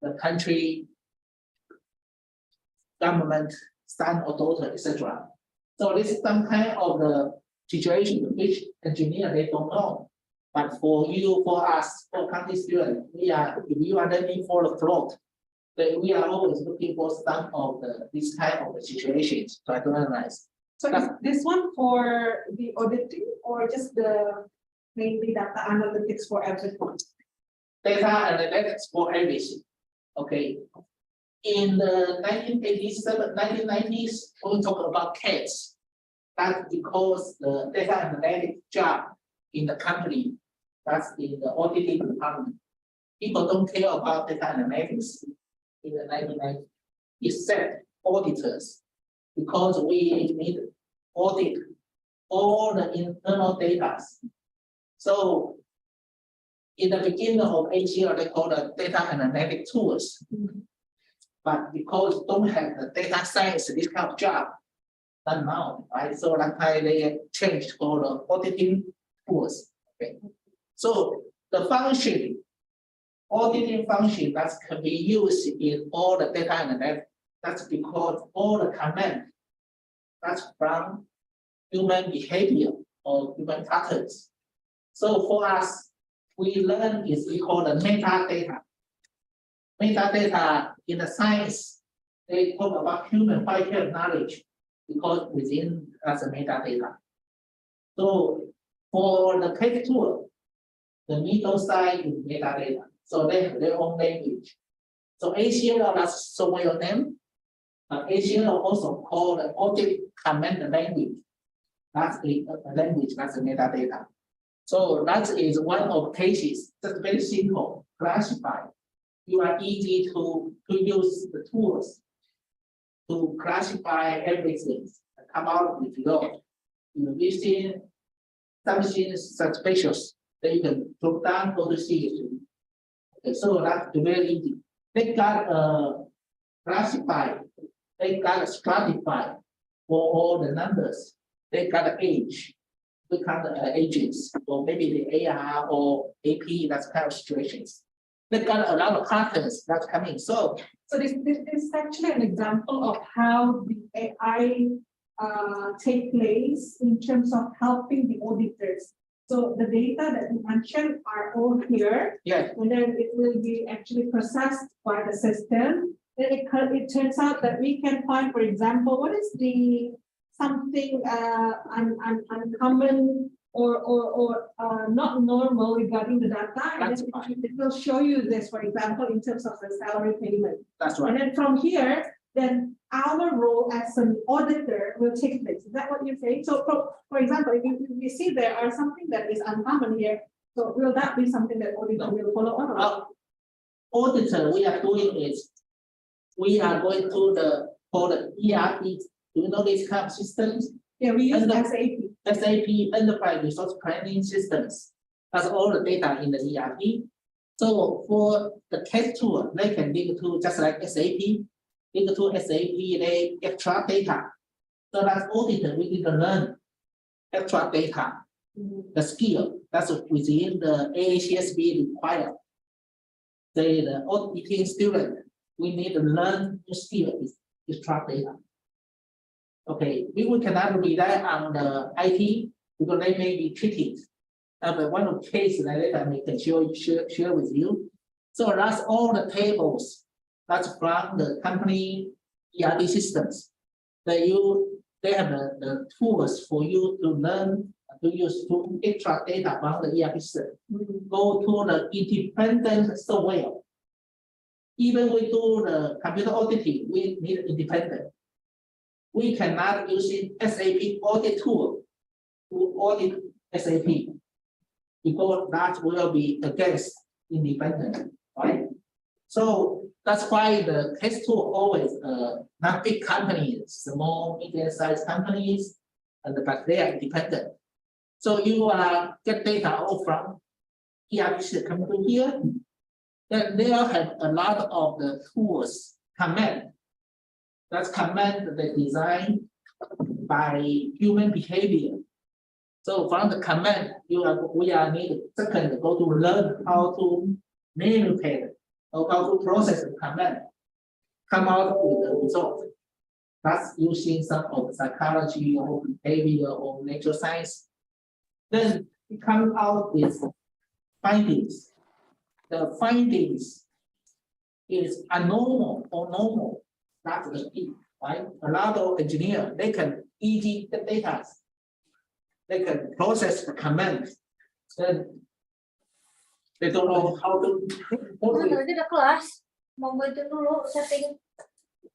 the country, government, son or daughter, etc. So this is some kind of the situation which engineer they don't know. But for you, for us, for country students, if you are looking for the float, then we are always looking for some of this kind of the situations to analyze. So is this one for the auditing or just the mainly data analytics for everything? Data analytics for everything. Okay. In the 1987, 1990s, we talk about cats. That's because the data analytics job in the company, that's in the auditing department. People don't care about data analytics in the 1990s, except auditors, because we need audit all the internal data. So in the beginning of ATL, they call the data analytic tools. But because don't have the data science, this kind of job, done now, right? So that's why they changed for the auditing tools. Okay. So the function, auditing function that can be used in all the data analytics. That's because all the command that's from human behavior or human patterns. So for us, we learn is we call the metadata. Metadata in the science, they talk about human knowledge. because within as a metadata. So for the case tool, the middle side is metadata. So they have their own language. So ACL that's software name. ACL also called the object command language. That's a language, that's a metadata. So that is one of cases, just very simple, classify. You are easy to use the tools to classify everything, come out with result. You see something suspicious, then you can look down, go to see it. Okay, so that's very easy. They got classify, they got stratify for all the numbers. They got age, we count the ages, or maybe the AR or AP, that's kind of situations. They got a lot of patterns that's coming. So this is actually an example of how the AI take place in terms of helping the auditors. So the data that you mentioned are all here. yes, And then it will be actually processed by the system. Then it turns out that we can find, for example, what is the something uncommon or not normal regarding the data. And That's then fine. it will show you this, for example, in terms of the salary payment. that's And right. then from here, then our role as an auditor will take place. Is that what you're saying? So for example, if you see there are something that is uncommon here, so will that be something that auditor will follow on? Auditor, we are doing is, we are going to the, for the ERP, do you know these kind of systems? Yeah, we use And the- SAP. SAP Enterprise Resource Planning Systems. That's all the data in the ERP. So for the test tool, they can link to just like SAP, link to SAP, they extract data. So that's auditor, we need to learn extract data, the skill that's within the AACSB required. Say the auditing student, we need to learn the skill is extract data. Okay, we cannot rely on the IT because they may be cheating. But one of the cases that I can share with you. So that's all the tables. That's from the company ERP systems. They have the tools for you to learn to use to extract data from the ERP system. Go to the independent software. Even we do the computer auditing, we need independent. We cannot use SAP audit tool to audit SAP because that will be against independent, right? So that's why the test tool always not big companies, small, medium-sized companies, but they are independent. So you get data all from ERP system coming to here. Then they have a lot of the tools command. That's command the design by human behavior. So from the command, we are need second go to learn how to manipulate or how to process the command, come out with the result. That's using some of the psychology or behavior or natural science. Then it comes out with findings. The findings is abnormal or normal. That's the key, right? A lot of engineers, they can easy the data. They can process the command. Then they don't know how to. Nanti ada kelas. Mau bantu dulu setting.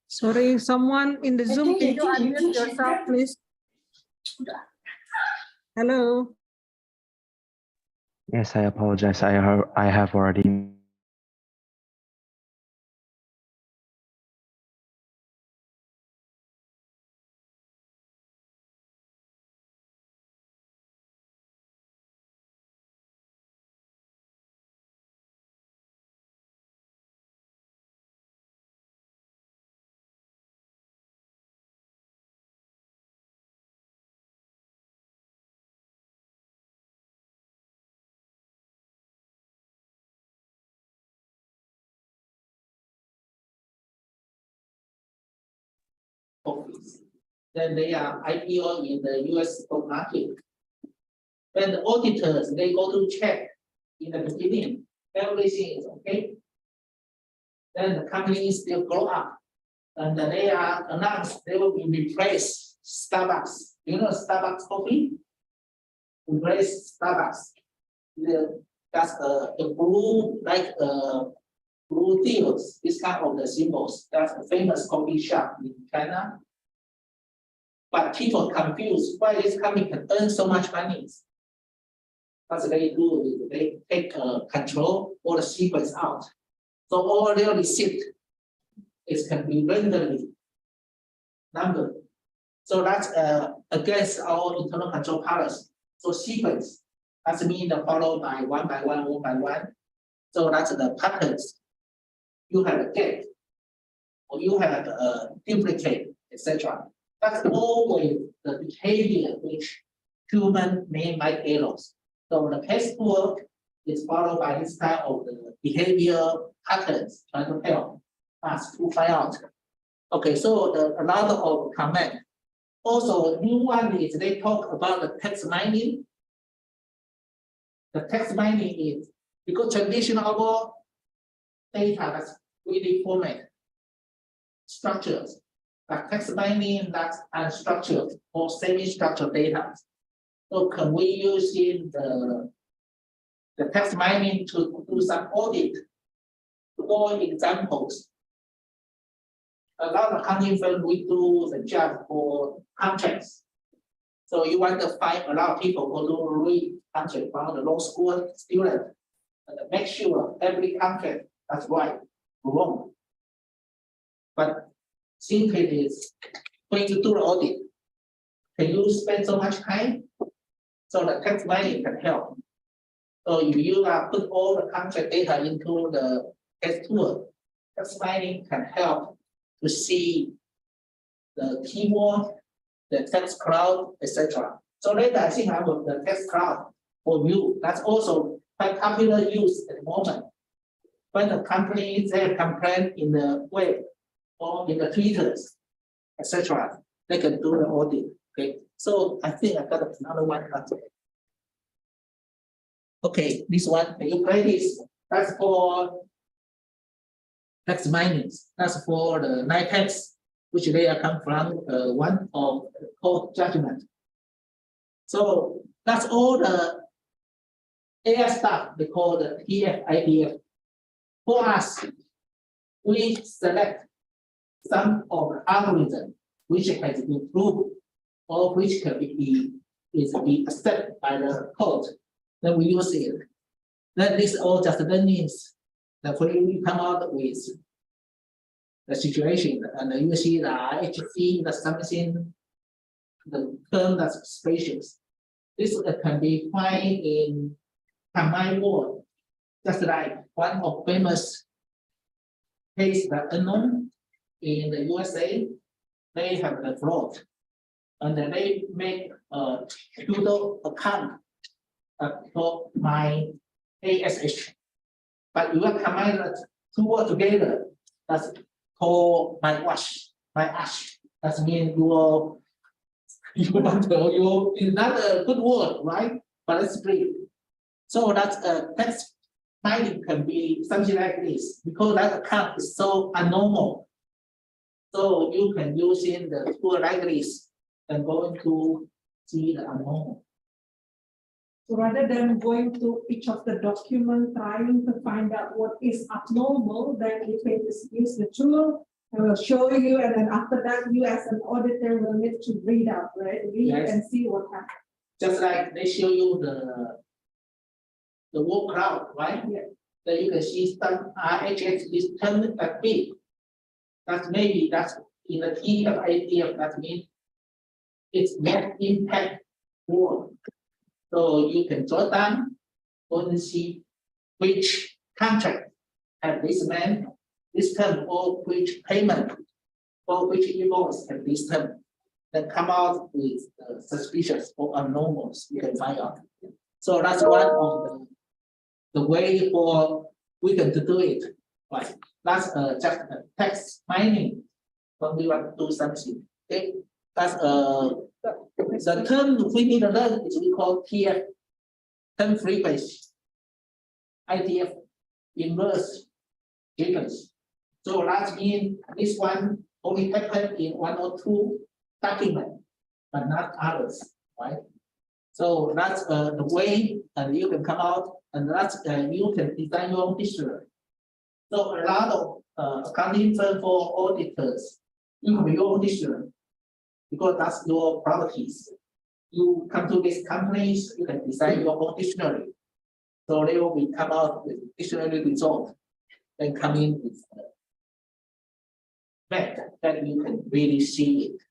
Sorry, someone in the Zoom, can you unmute yourself, please? Hello. Yes, I apologize. I have already. Office. Then they are IPO in the US stock market. Then the auditors, they go to check in the beginning, everything is okay. Then the company still grow up. And they are announced they will be replaced Starbucks. You know Starbucks coffee? Embrace Starbucks. That's the blue, like blue deals, this kind of the symbols. That's a famous coffee shop in China. But people confused why this company can earn so much money. What they do is they take control all the secrets out. So all their receipt is can be randomly numbered. So that's against our internal control policy. So sequence, that means the follow by one by one. So that's the patterns. You have a get, or you have a duplicate, etc. That's always the behavior which human may make errors. So the test work is followed by this type of the behavior patterns trying to help us to find out. Okay, so a lot of comment. Also, new one is they talk about the text mining. The text mining is because traditional data that's really format structures. But text mining that's unstructured or semi-structured data. So can we use in the text mining to do some audit? For examples, a lot of accounting firms we do the job for contracts. So you want to find a lot of people who do read contract from the law school student and make sure every contract that's right or wrong. But simply is when you do the audit, can you spend so much time? So the text mining can help. So if you put all the contract data into the test tool, text mining can help to see the keyword, the text cloud, etc. So later I think I will the text cloud for you. That's also quite popular use at the moment. When the companies they complain in the web or in the Twitters, etc., they can do the audit. Okay, so I think I got another one. Okay, this one, can you play this? That's for text mining. That's for the night text, which they come from one of the court judgment. So that's all the AI stuff they call the TF, IDF. For us, we select some of the algorithm which has been proved or which can be accepted by the court. Then we use it. Then this all just learnings that when we come out with the situation and you see the HC, the something, the term that's spacious. This can be found in combined word, just like one of famous case that unknown in the USA. They have the fraud, and then they make a pseudo account for my ASH. But you will combine the two words together. That's called my ash. That means you want to is not a good word, right? But it's free. So that's text mining can be something like this because that account is so abnormal. So you can use in the tool like this and going to see the abnormal. So rather than going to each of the document, trying to find out what is abnormal, then you can just use the tool. I will show you, and then after that, you as an auditor will need to read out, right? Read Yes. and see what happened. Just like they show you the word cloud, right? Yeah. Then you can see some RHX is turned at big. That's maybe that's in the TF idea. That means it's net impact word. So you can draw down, go and see which contract have this man, this term, or which payment, or which invoice have this term. Then come out with suspicious or anomalies you can find out. So that's one of the way for we can do it. Right? That's just text mining when we want to do something. Okay, that's the term we need to learn is we call TF, term frequency, IDF, inverse frequency. So that means this one only happened in one or two documents. but not others, right? So that's the way and you can come out and that's you can design your own dictionary. So a lot of accounting firm for auditors, you have your own dictionary because that's your properties. You come to these companies, you can design your own dictionary. So they will be come out with dictionary result, then come in with back that you can really see it.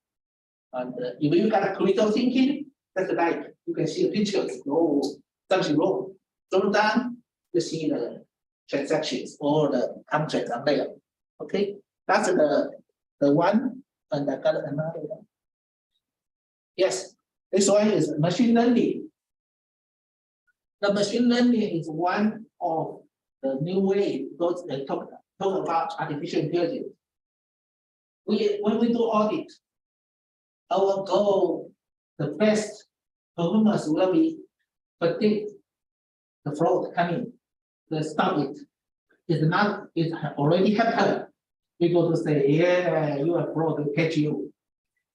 And if you got a critical thinking, that's like you can see the pictures, no something wrong. Scroll down, you see the transactions or the contracts are there. Okay, that's the one, and I got another one. Yes, this one is machine learning. The machine learning is one of the new way because they talk about artificial intelligence. When we do audit, our goal, the best performance will be predict the fraud coming, the stop it. It's not, it already happened. We go to say, yeah, you are fraud, we catch you,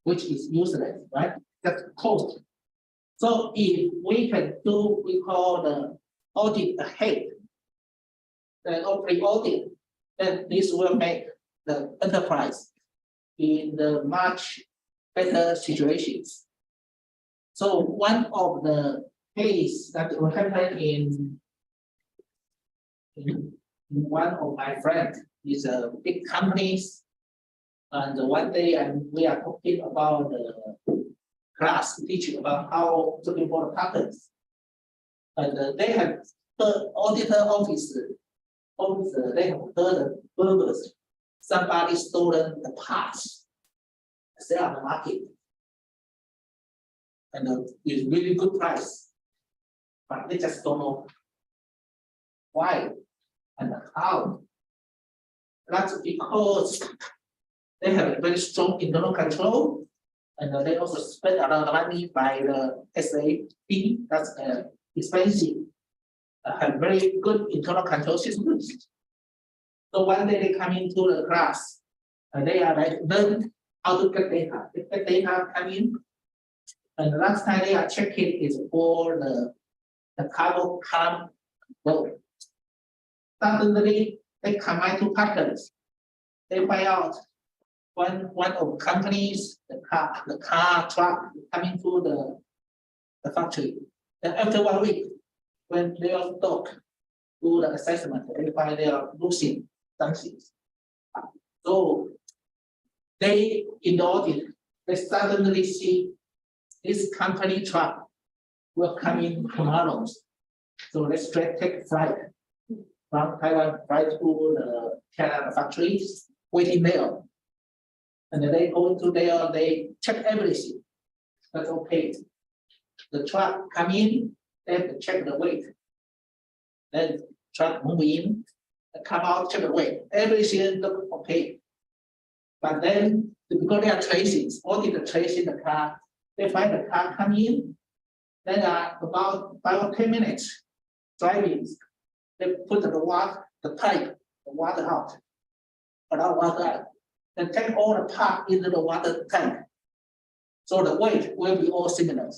which is useless, right? That's cost. So if we can do, we call the audit ahead, the pre-audit, then this will make the enterprise in the much better situations. So one of the case that will happen in one of my friends is a big companies, and one day we are talking about the class teaching about how to report patterns, and they have the auditor office. They have heard burglars. Somebody stolen the parts, sell on the market, and it's really good price, but they just don't know why and how. That's because they have a very strong internal control, and they also spend a lot of money by the SAP. That's expensive. Have very good internal control systems. So one day they come into the class, and they are like learn how to get data. They get data come in, and the last time they are checking is for the carbon column row. Suddenly they combine two patterns. They find out one of companies, the car truck coming to the factory. Then after 1 week, when they are stock do the assessment, they find they are losing something. So they in the audit, they suddenly see this company truck will come in tomorrow. So let's straight take flight from Taiwan right to the Canada factories, waiting there. And then they go to there, they check everything. That's okay. The truck come in, they have to check the weight. Then truck move in, come out, check the weight. Everything look okay. But then because they are tracing, audit tracing the car, they find the car come in. Then about 5 or 10 minutes driving, they put the water out, allow water out, and take all the part into the water tank. So the weight will be all similar.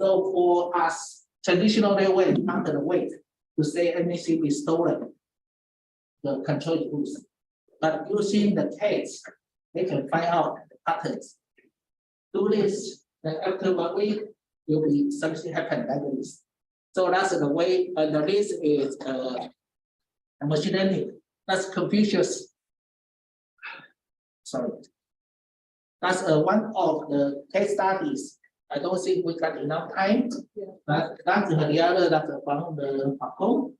So for us, traditional railway, under the weight, to say anything is stolen, the control is loose. But using the case, they can find out the patterns. Do this, then after 1 week, will be something happen like this. So that's the way, and this is machine learning. That's Confucius. Sorry. That's one of the case studies. I don't think we got enough time, but that's the other that's from the Hong.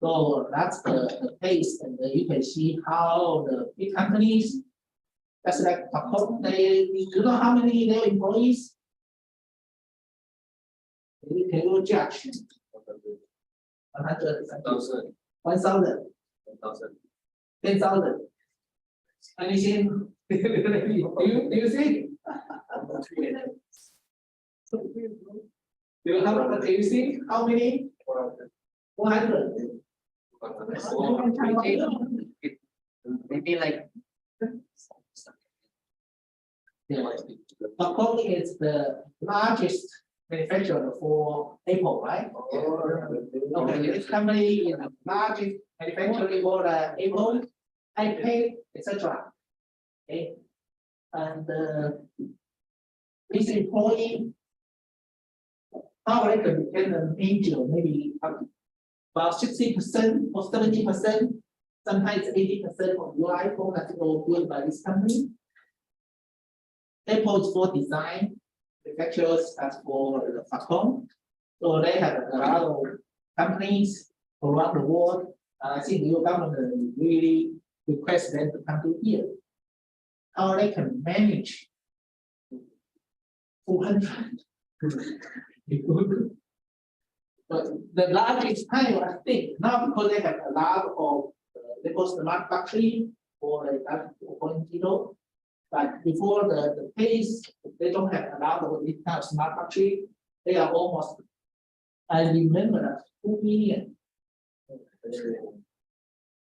So that's the case, and you can see how the big companies, that's like Hong, they, you know how many their employees? Can you judge? 100,000. 1,000. 10,000. Anything? Do you see? Do you see how many? 400. Maybe like Qualcomm is the largest manufacturer for Apple, right? Okay, this company is the largest manufacturer for the Apple, iPad, etc. Okay, and this employee, how they can become an angel, maybe about 60% or 70%, sometimes 80% of your iPhone that's all built by this company. Apple is for design, manufacturers as for the Qualcomm. So they have a lot of companies around the world. I think your government really request them to come to here. How they can manage 400. But the largest time, I think, now because they have a lot of they call smart factory or like 4.0. But before the pace, they don't have a lot of this kind of smart factory. They are almost, I remember, 2 million.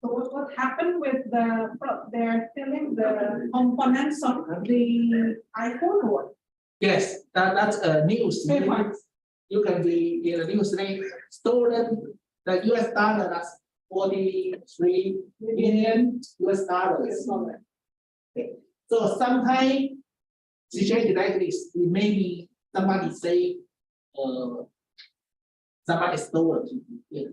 So what happened with they're selling the components of the iPhone or? Yes, that's a news. Paper. You can be in the news today, stolen the US dollar, that's 43 million US dollars. Okay. So sometimes situation like this, it may be somebody say somebody stole it.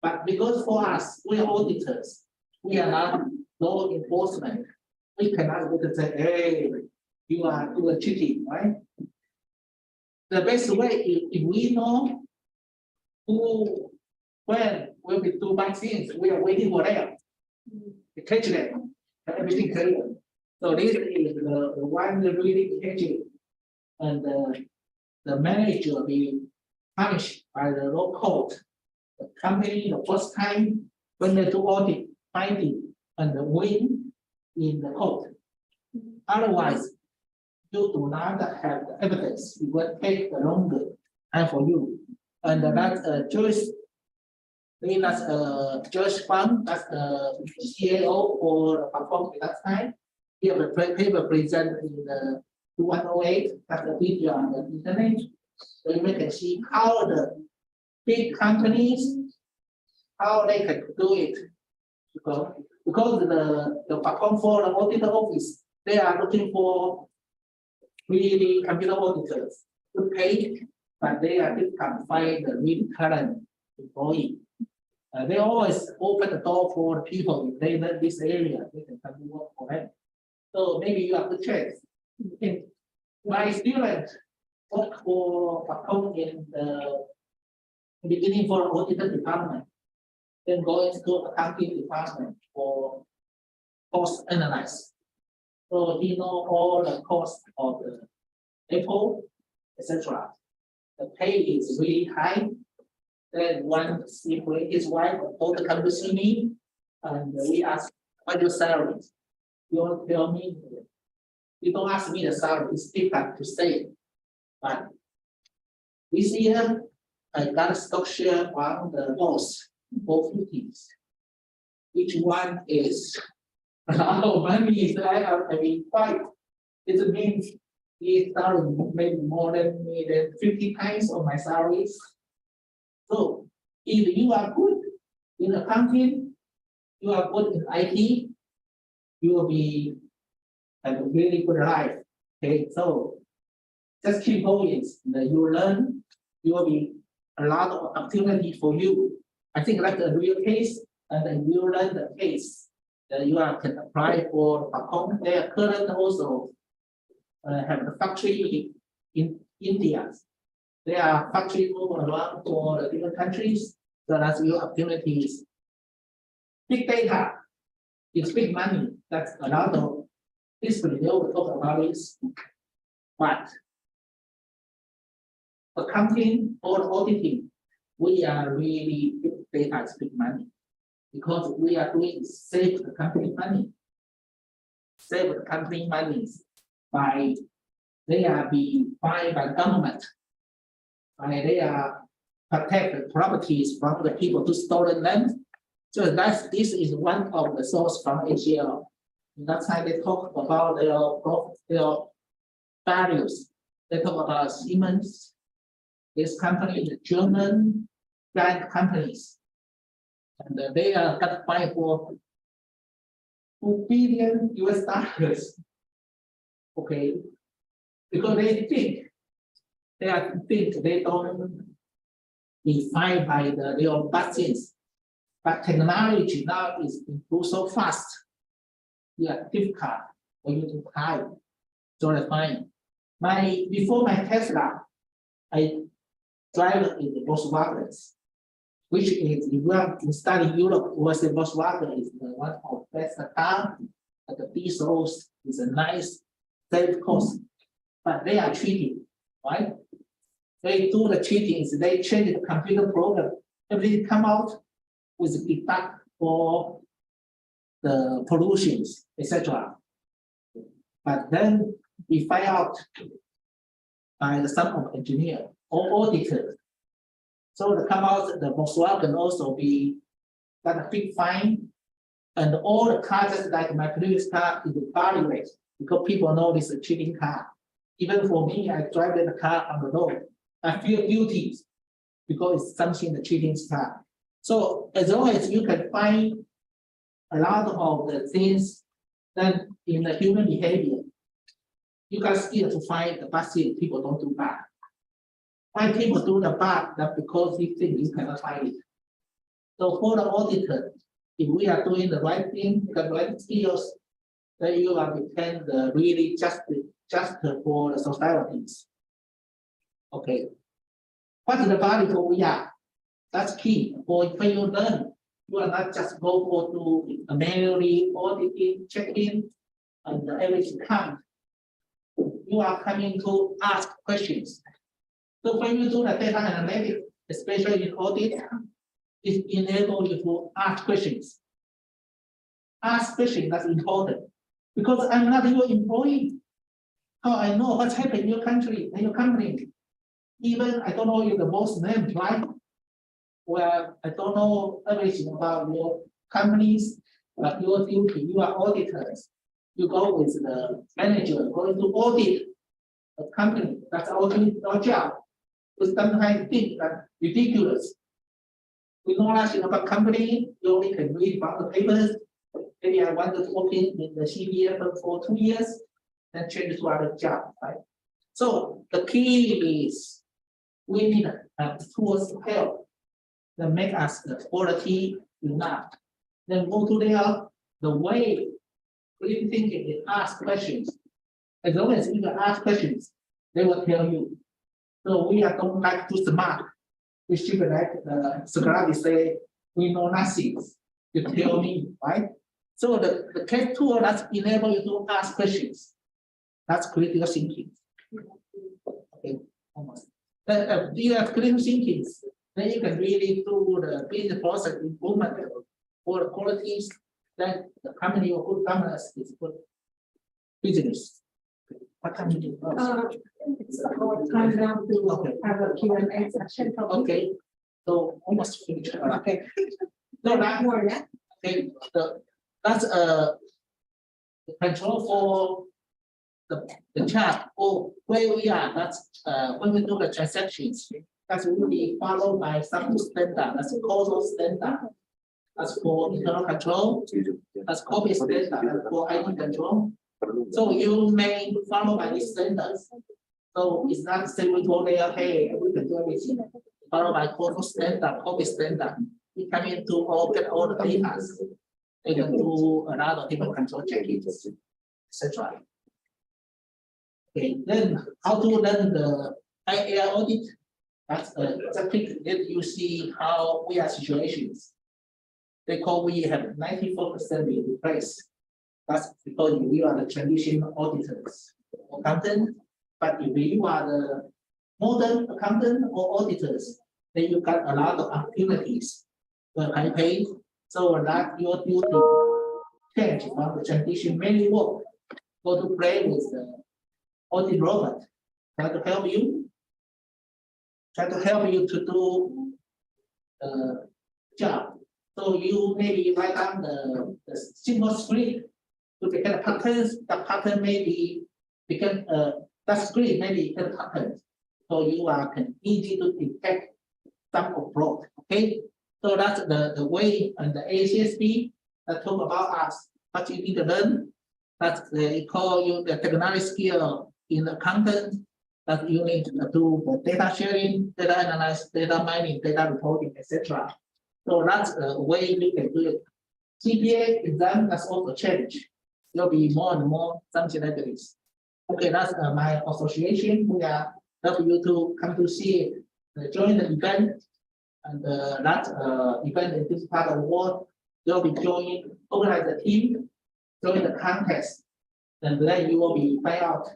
But because for us, we are auditors, we are not law enforcement. We cannot look and say, hey, you are cheating, right? The best way if we know who, when will be do bad things, we are waiting for them to catch them, everything clear. So this is the one that really catching, and the manager will be punished by the law court. The company the first time when they do audit, finding and win in the court. Otherwise, you do not have the evidence. It will take a longer time for you. And that's a Jewish, that's a Jewish fund, that's a CAO for the Qualcomm at that time. Here the paper present in the 2108, that's the video on the internet. So you can see how the big companies, how they can do it. Because the Qualcomm for the auditor office, they are looking for really computer auditors to pay, but they are can't find the really current employee. They always open the door for people if they learn this area, they can come to work for them. So maybe you have to check. My student work for Qualcomm in the beginning for auditor department, then going to accounting department for cost analysis. So he know all the cost of the Apple, etc. The pay is really high. Then one employee, his wife, told the company to me, and we asked, "What your salary?" You don't tell me. You don't ask me the salary. It's difficult to say. But this year, I got a stock share from the boss, both meetings. Each one is a lot of money. I mean, quite. It means he started maybe more than me than 50 times of my salaries. So if you are good in accounting, you are good in IT, you will be have a really good life. Okay, so just keep going. You learn, you will be a lot of opportunity for you. I think that's a real case, and then you learn the case that you can apply for Qualcomm. They are current also have a factory in India. There are factories all around for the different countries. So that's your opportunities. Big data is big money. That's a lot of history. They will talk about this. But accounting or auditing, we are really big data is big money because we are doing save the company money. Save the company money by they are being bought by government. And they are protect the properties from the people to stolen them. So this is one of the source from ACL. That's how they talk about their values. They talk about Siemens, this company, the German giant companies. And they are got fined for $2 billion US. Okay, because they think they don't be fined by their own vaccines. But technology now is improved so fast. Yeah, difficult for you to hide. So that's fine. Before my Tesla, I drive in the Volkswagen, which is if you have to study Europe, was the Volkswagen is the one of the best car. But the diesels is a nice save cost, but they are cheating, right? They do the cheating is they change the computer program. Everything come out with deduct for the pollutions, etc. But then we find out by the some of engineer or auditor. So the come out the Volkswagen also be got a big fine, and all the cars just like my previous car is evaluated because people know this is a cheating car. Even for me, I drive the car on the road. I feel guilty because it's something the cheating car. So as long as you can find a lot of the things then in the human behavior, you can still to find the bad thing people don't do bad. Why people do the bad? That because they think you cannot find it. So for the auditor, if we are doing the right thing, the right skills, then you are become the really just for the societies. Okay. What is the value for VR? That's key. For when you learn, you are not just go for to manually auditing, checking, and everything comes. You are coming to ask questions. So when you do the data analytics, especially in audit, it enables you to ask questions. Ask questions, that's important. Because I'm not your employee. How I know what's happening in your country and your company? Even I don't know your boss name, right? Well, I don't know everything about your companies, but your duty, you are auditors. You go with the manager, going to audit a company. That's our job. We sometimes think that ridiculous. We know nothing about company, you only can read about the papers. Maybe I wanted to work in the CBF for 2 years, then change to other job, right? So the key is we need tools to help that make us the quality enough. Then go to the way critical thinking is ask questions. As long as you can ask questions, they will tell you. So we are don't like too smart. We should like Socrates say, we know nothing. You tell me, right? So the case tool that enable you to ask questions. That's critical thinking. Okay, almost. If you have critical thinking, then you can really do the business process improvement for the qualities that the company or good governance is good business. What can you do? It's our time now to have a Q&A session. Okay, so almost finished. Okay. So that More, yeah? okay, that's the control for the chart or where we are. That's when we do the transactions. That's really followed by some standard. That's causal standard. That's for internal control. That's copy standard. That's for IT control. So you may follow by these standards. So it's not say we go there, hey, we can do everything. Follow by causal standard, copy standard. We come in to all get all the data. They can do a lot of different control checkings, etc. Okay, then how to learn the IAR audit? That's a quick that you see how we are situations. They call we have 94% in place. That's because we are the traditional auditors, accountant. But if you are the modern accountant or auditors, then you got a lot of opportunities for high pay. So that your duty change from the traditional manual work, go to play with the audit robot, try to help you to do the job. So you maybe write down the simple script to get the patterns. The pattern maybe become that screen maybe can happen. So you can easy to detect some of fraud. Okay, so that's the way and the ACSB that talk about us. What you need to learn. That they call you the technology skill in the content that you need to do the data sharing, data analysis, data mining, data reporting, etc. So that's the way you can do it. CPA exam has also changed. There'll be more and more something like this. Okay, that's my association. We are helping you to come to see join the event, and that event in this part of the world. You'll be joining, organize the team, join the contest, and then you will be find out.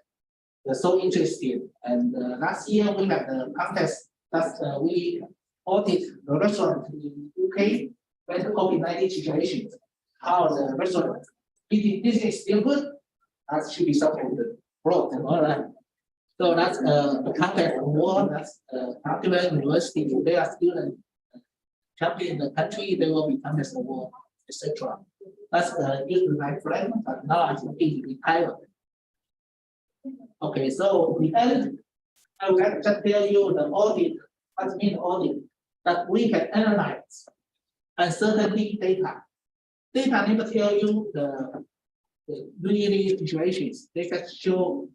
They're so interested. And last year we had the contest that we audit the restaurant in UK when the COVID-19 situation. How the restaurant business still good? That should be supported, broad and all that. So that's the contest award. That's particular university. They are students champion in the country. They will be contest award, etc. That's used to my friend, but now I think he's retired. Okay, so the end, I would like to just tell you the audit, what means audit, that we can analyze uncertainty data. Data never tell you the really situations. They just show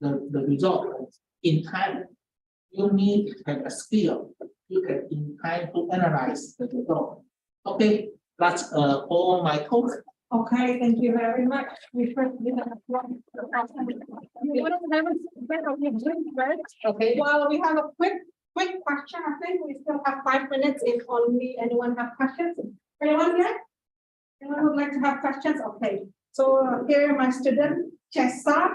the result in time. You need to have a skill. You can in time to analyze the result. Okay, that's all my talk. Okay, thank you very much. We first did have one. You want to have a bit of your drink, right? Okay. Well, we have a quick question. I think we still have 5 minutes if only anyone have questions. Anyone yet? Anyone would like to have questions? Okay. So here my student, Chessa,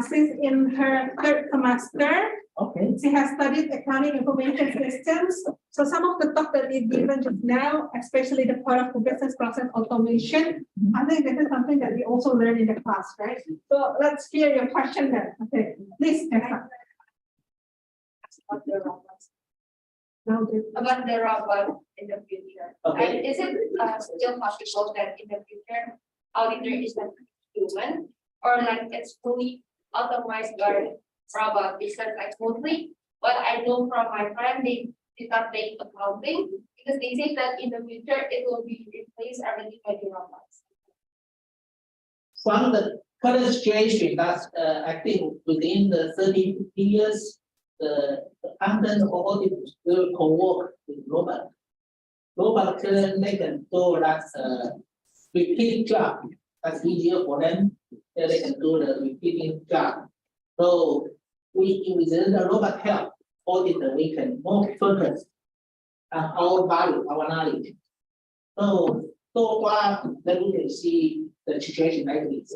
she's in her 3rd semester. Okay. She has studied accounting information systems. So some of the talk that is given just now, especially the part of the business process automation, I think this is something that we also learn in the class, right? So let's hear your question then. Okay, please, Chessa. About the robots. Now, About the robot in the future. Okay. And is it still possible that in the future auditor is not human, or like it's fully automated by robot? Because like mostly what I know from my friend, they did not take accounting because they say that in the future it will be replaced everything by the robots. From the current situation, that's I think within the 30 years, the content of audit will co-work with robot. Robot can do that repeating job. That's easier for them. They can do the repeating job. So we within the robot help auditor, we can more focus on our value, our knowledge. So far, then we can see the situation like this.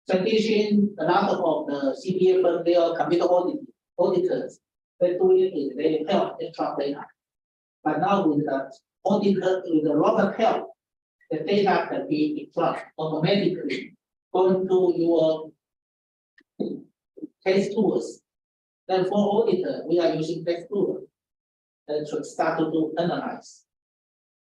Tradition, a lot of the CPA firm, they are computer auditors. They do it, they help extract data. But now with the auditor, with the robot help, the data can be extracted automatically going to your test tools. Then for auditor, we are using test tools and to start to do analyze.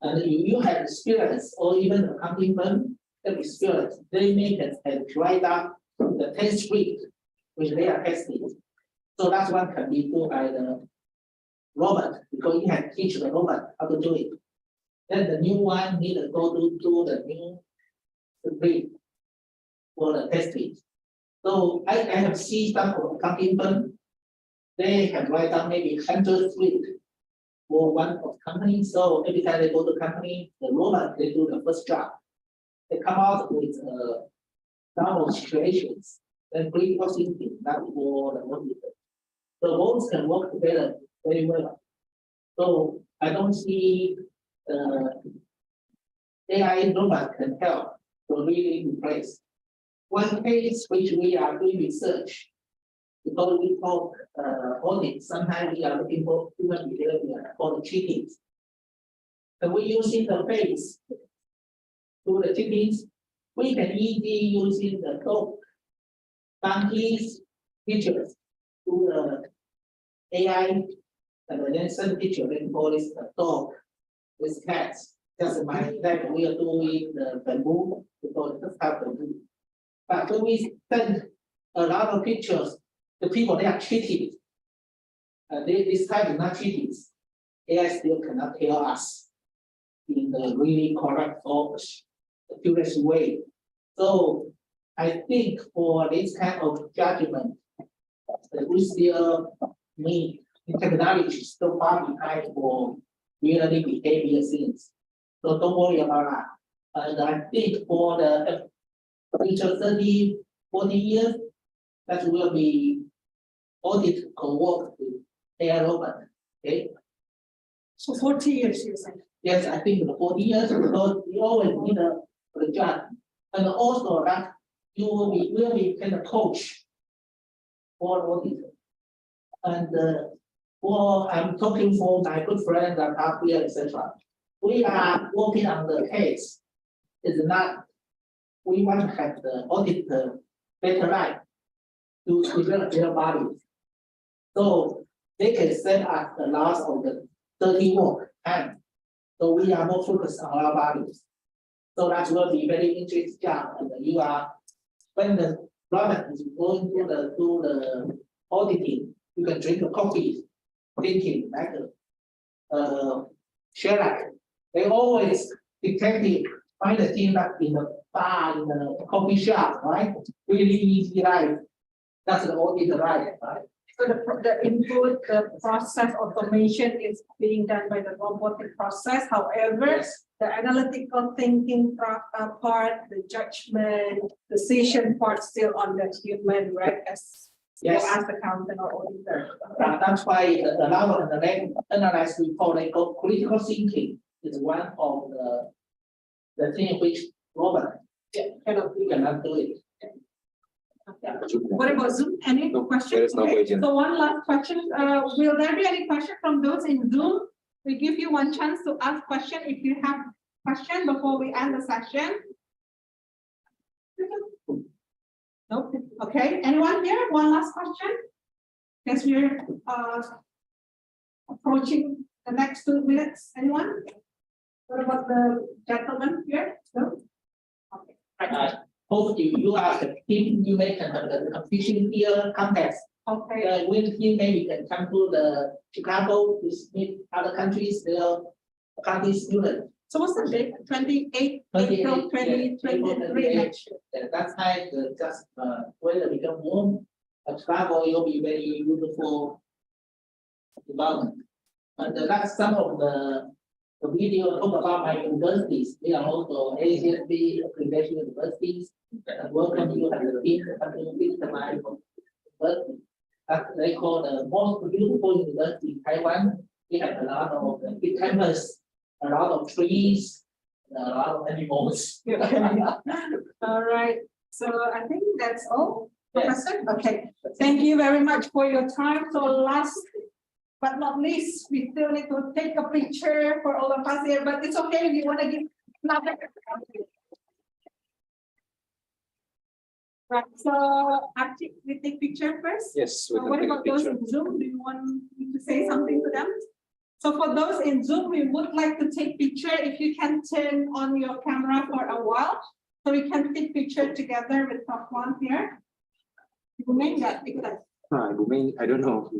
And you have experience, or even the accounting firm have experience, they make it and write up the test script which they are testing. So that's one can be done by the robot, because you can teach the robot how to do it. Then the new one need to go to do the new script for the testing. So I have seen some of the accounting firm, they have write down maybe 100 script for one of company. So every time they go to company, the robot they do the first job. They come out with normal situations, then bring what's in that for the auditor. So both can work together very well. So I don't see AI robot can help to really replace. One case which we are doing research, because we talk audit, sometimes we are looking for human behavior for the cheating. So we using the face to the cheatings, we can easily using the dog, monkeys, pictures to the AI, and then send picture, then call this the dog with cats. Just like that we are doing the bamboo, because just have bamboo. But when we send a lot of pictures the people they are treated. This time is not treated. AI still cannot tell us in the really correct or accurate way. So I think for this kind of judgment, we still need technology is still far behind for really behavior things. So don't worry about that. And I think for the future 30, 40 years, that will be audit co-work with AI robot. Okay. So 40 years, you said. Yes, I think the 40 years because we always need a judge. And also that you will be kind of coach for audit. And for I'm talking for my good friends that are here, etc. We are working on the case. It's not we want to have the auditor better right to develop their bodies. So they can set up the loss of the dirty work and so we are more focused on our bodies. So that will be very interesting job. And you are when the product is going to the auditing, you can drink a coffee, thinking like Sherlock. They always detective find the thing that in the bar, in the coffee shop, right? Really easy life. That's the audit right? So the input, the process automation is being done by the robotic process. However, Yes. the analytical thinking part, the judgment, decision part still on the human, right? Yes. As accountant or auditor. That's why the level and the analyze report, they go critical thinking is one of the thing which robot cannot do it. What about Zoom? Any questions? there is no question. So one last question. Will there be any question from those in Zoom? We give you one chance to ask question if you have question before we end the session. Nope. Okay. Anyone here? One last question. Yes, we're approaching the next 2 minutes. Anyone? What about the gentleman here? No? Okay. I hope you are the team, you may can have the competition here context. Okay. With him, maybe can come to the Chicago to meet other countries, their country students. So what's the date? 28 April 2023 next year. That's time just when it become warm, Chicago will be very beautiful development. And that's some of the video talk about my universities. They are also ACSB accredited universities that welcome you as a team to visit my university. That they call the most beautiful university in Taiwan. We have a lot of big campus, a lot of trees, a lot of animals. All right. So I think that's all. Professor? Okay. Thank you very much for your time. So last but not least, we still need to take a picture for all of us here, but it's okay if you want to give another. Right, so actually we take picture first. Yes, we can What take a about those picture. in Zoom? Do you want me to say something to them? So for those in Zoom, we would like to take picture. If you can turn on your camera for a while, so we can take picture together with top one here. You may not take that. I don't know.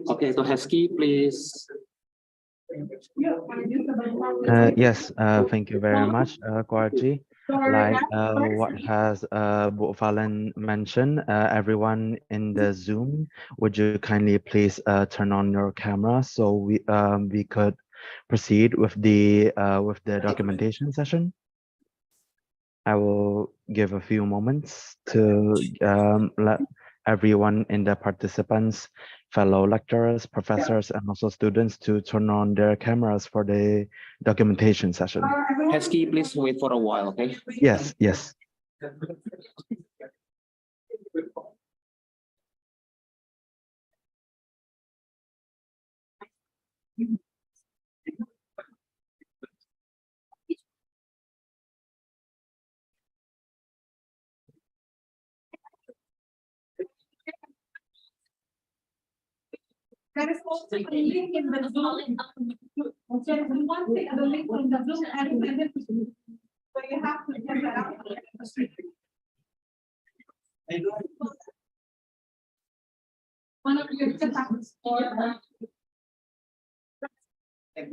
Okay, so Hesky, please. Yes, thank you very much, Kwarji. Like what has Bo Valen mentioned, everyone in the Zoom, would you kindly please turn on your camera so we could proceed with the documentation session. I will give a few moments to let everyone in the participants, fellow lecturers, professors, and also students to turn on their cameras for the documentation session. Hesky, please wait for a while, okay? Yes, yes. There is also a link in the Zoom. Okay, we want to take the link from the Zoom and send it to you. So you have to get that out. One of you just have to score. The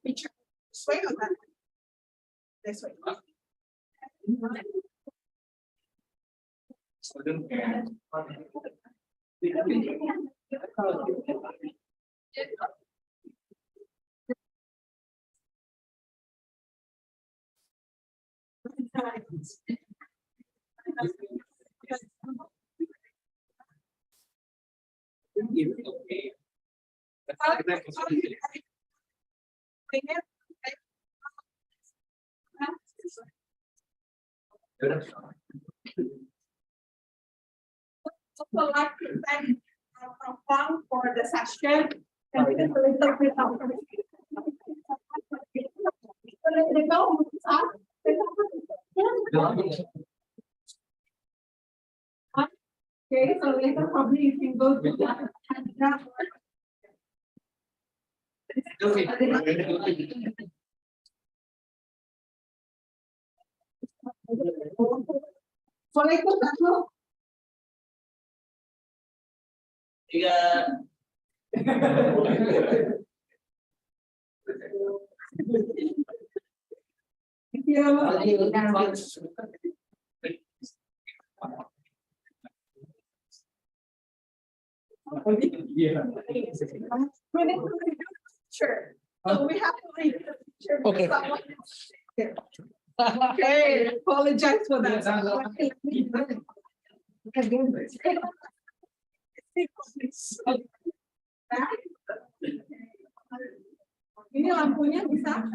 picture this way or that? This way. So like to thank Juan for the session and it is a little bit of okay, so later probably you can go to that. Boleh ikut tak lu? Tiga. Sure. So we have to leave the picture. Okay. Okay, apologize for that. Ini lampunya bisa.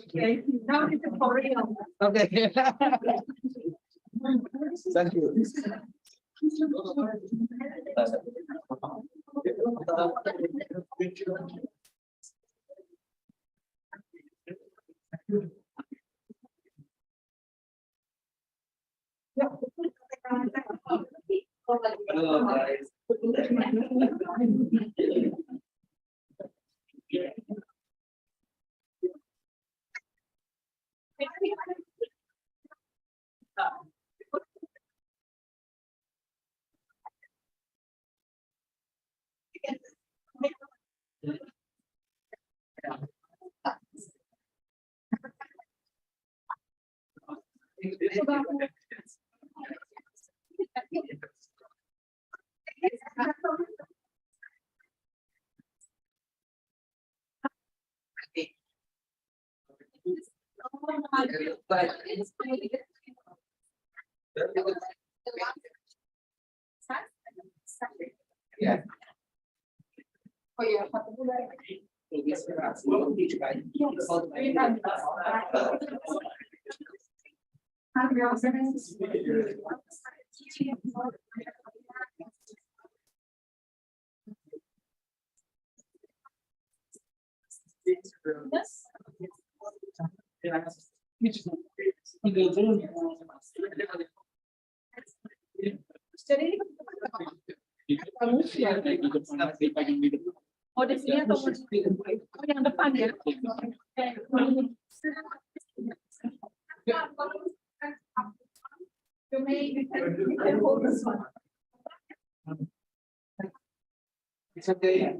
Okay, now it's for real. Okay. Thank you. Hello, guys. Yeah. Oh yeah, satu bulan. Jadi oh di sini atau oh, yang depan ya. You can hold this one. It's okay.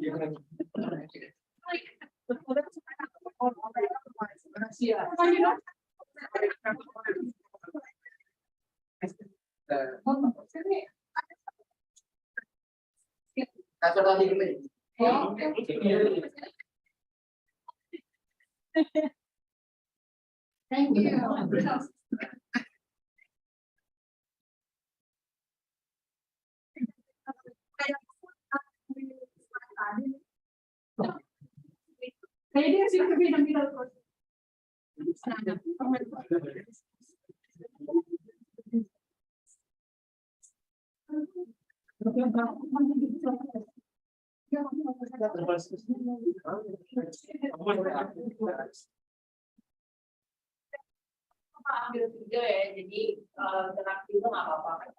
Thank you. Maybe it's going to be in the middle. Ambil video ya, jadi gerak itu nggak apa-apa.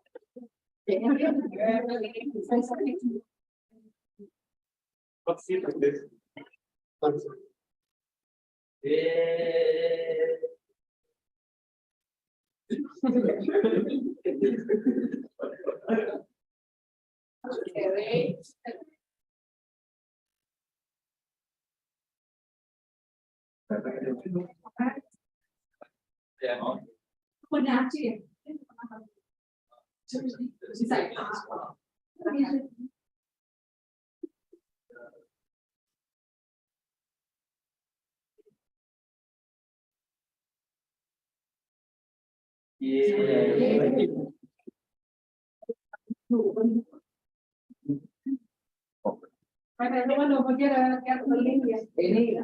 Teman-teman don't forget the link ya. Ini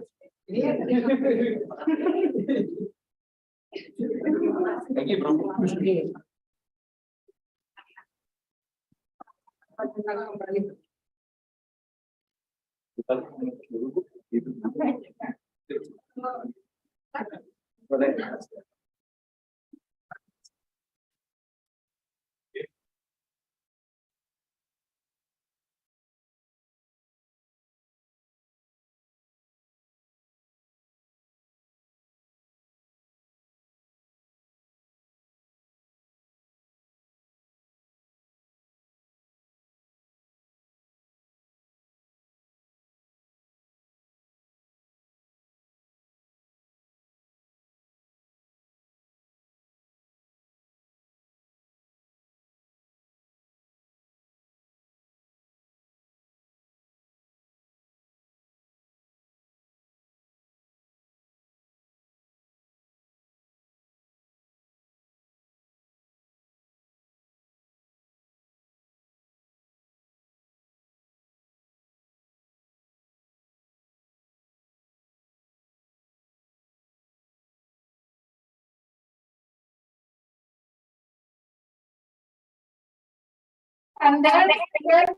Thank you, bro. and then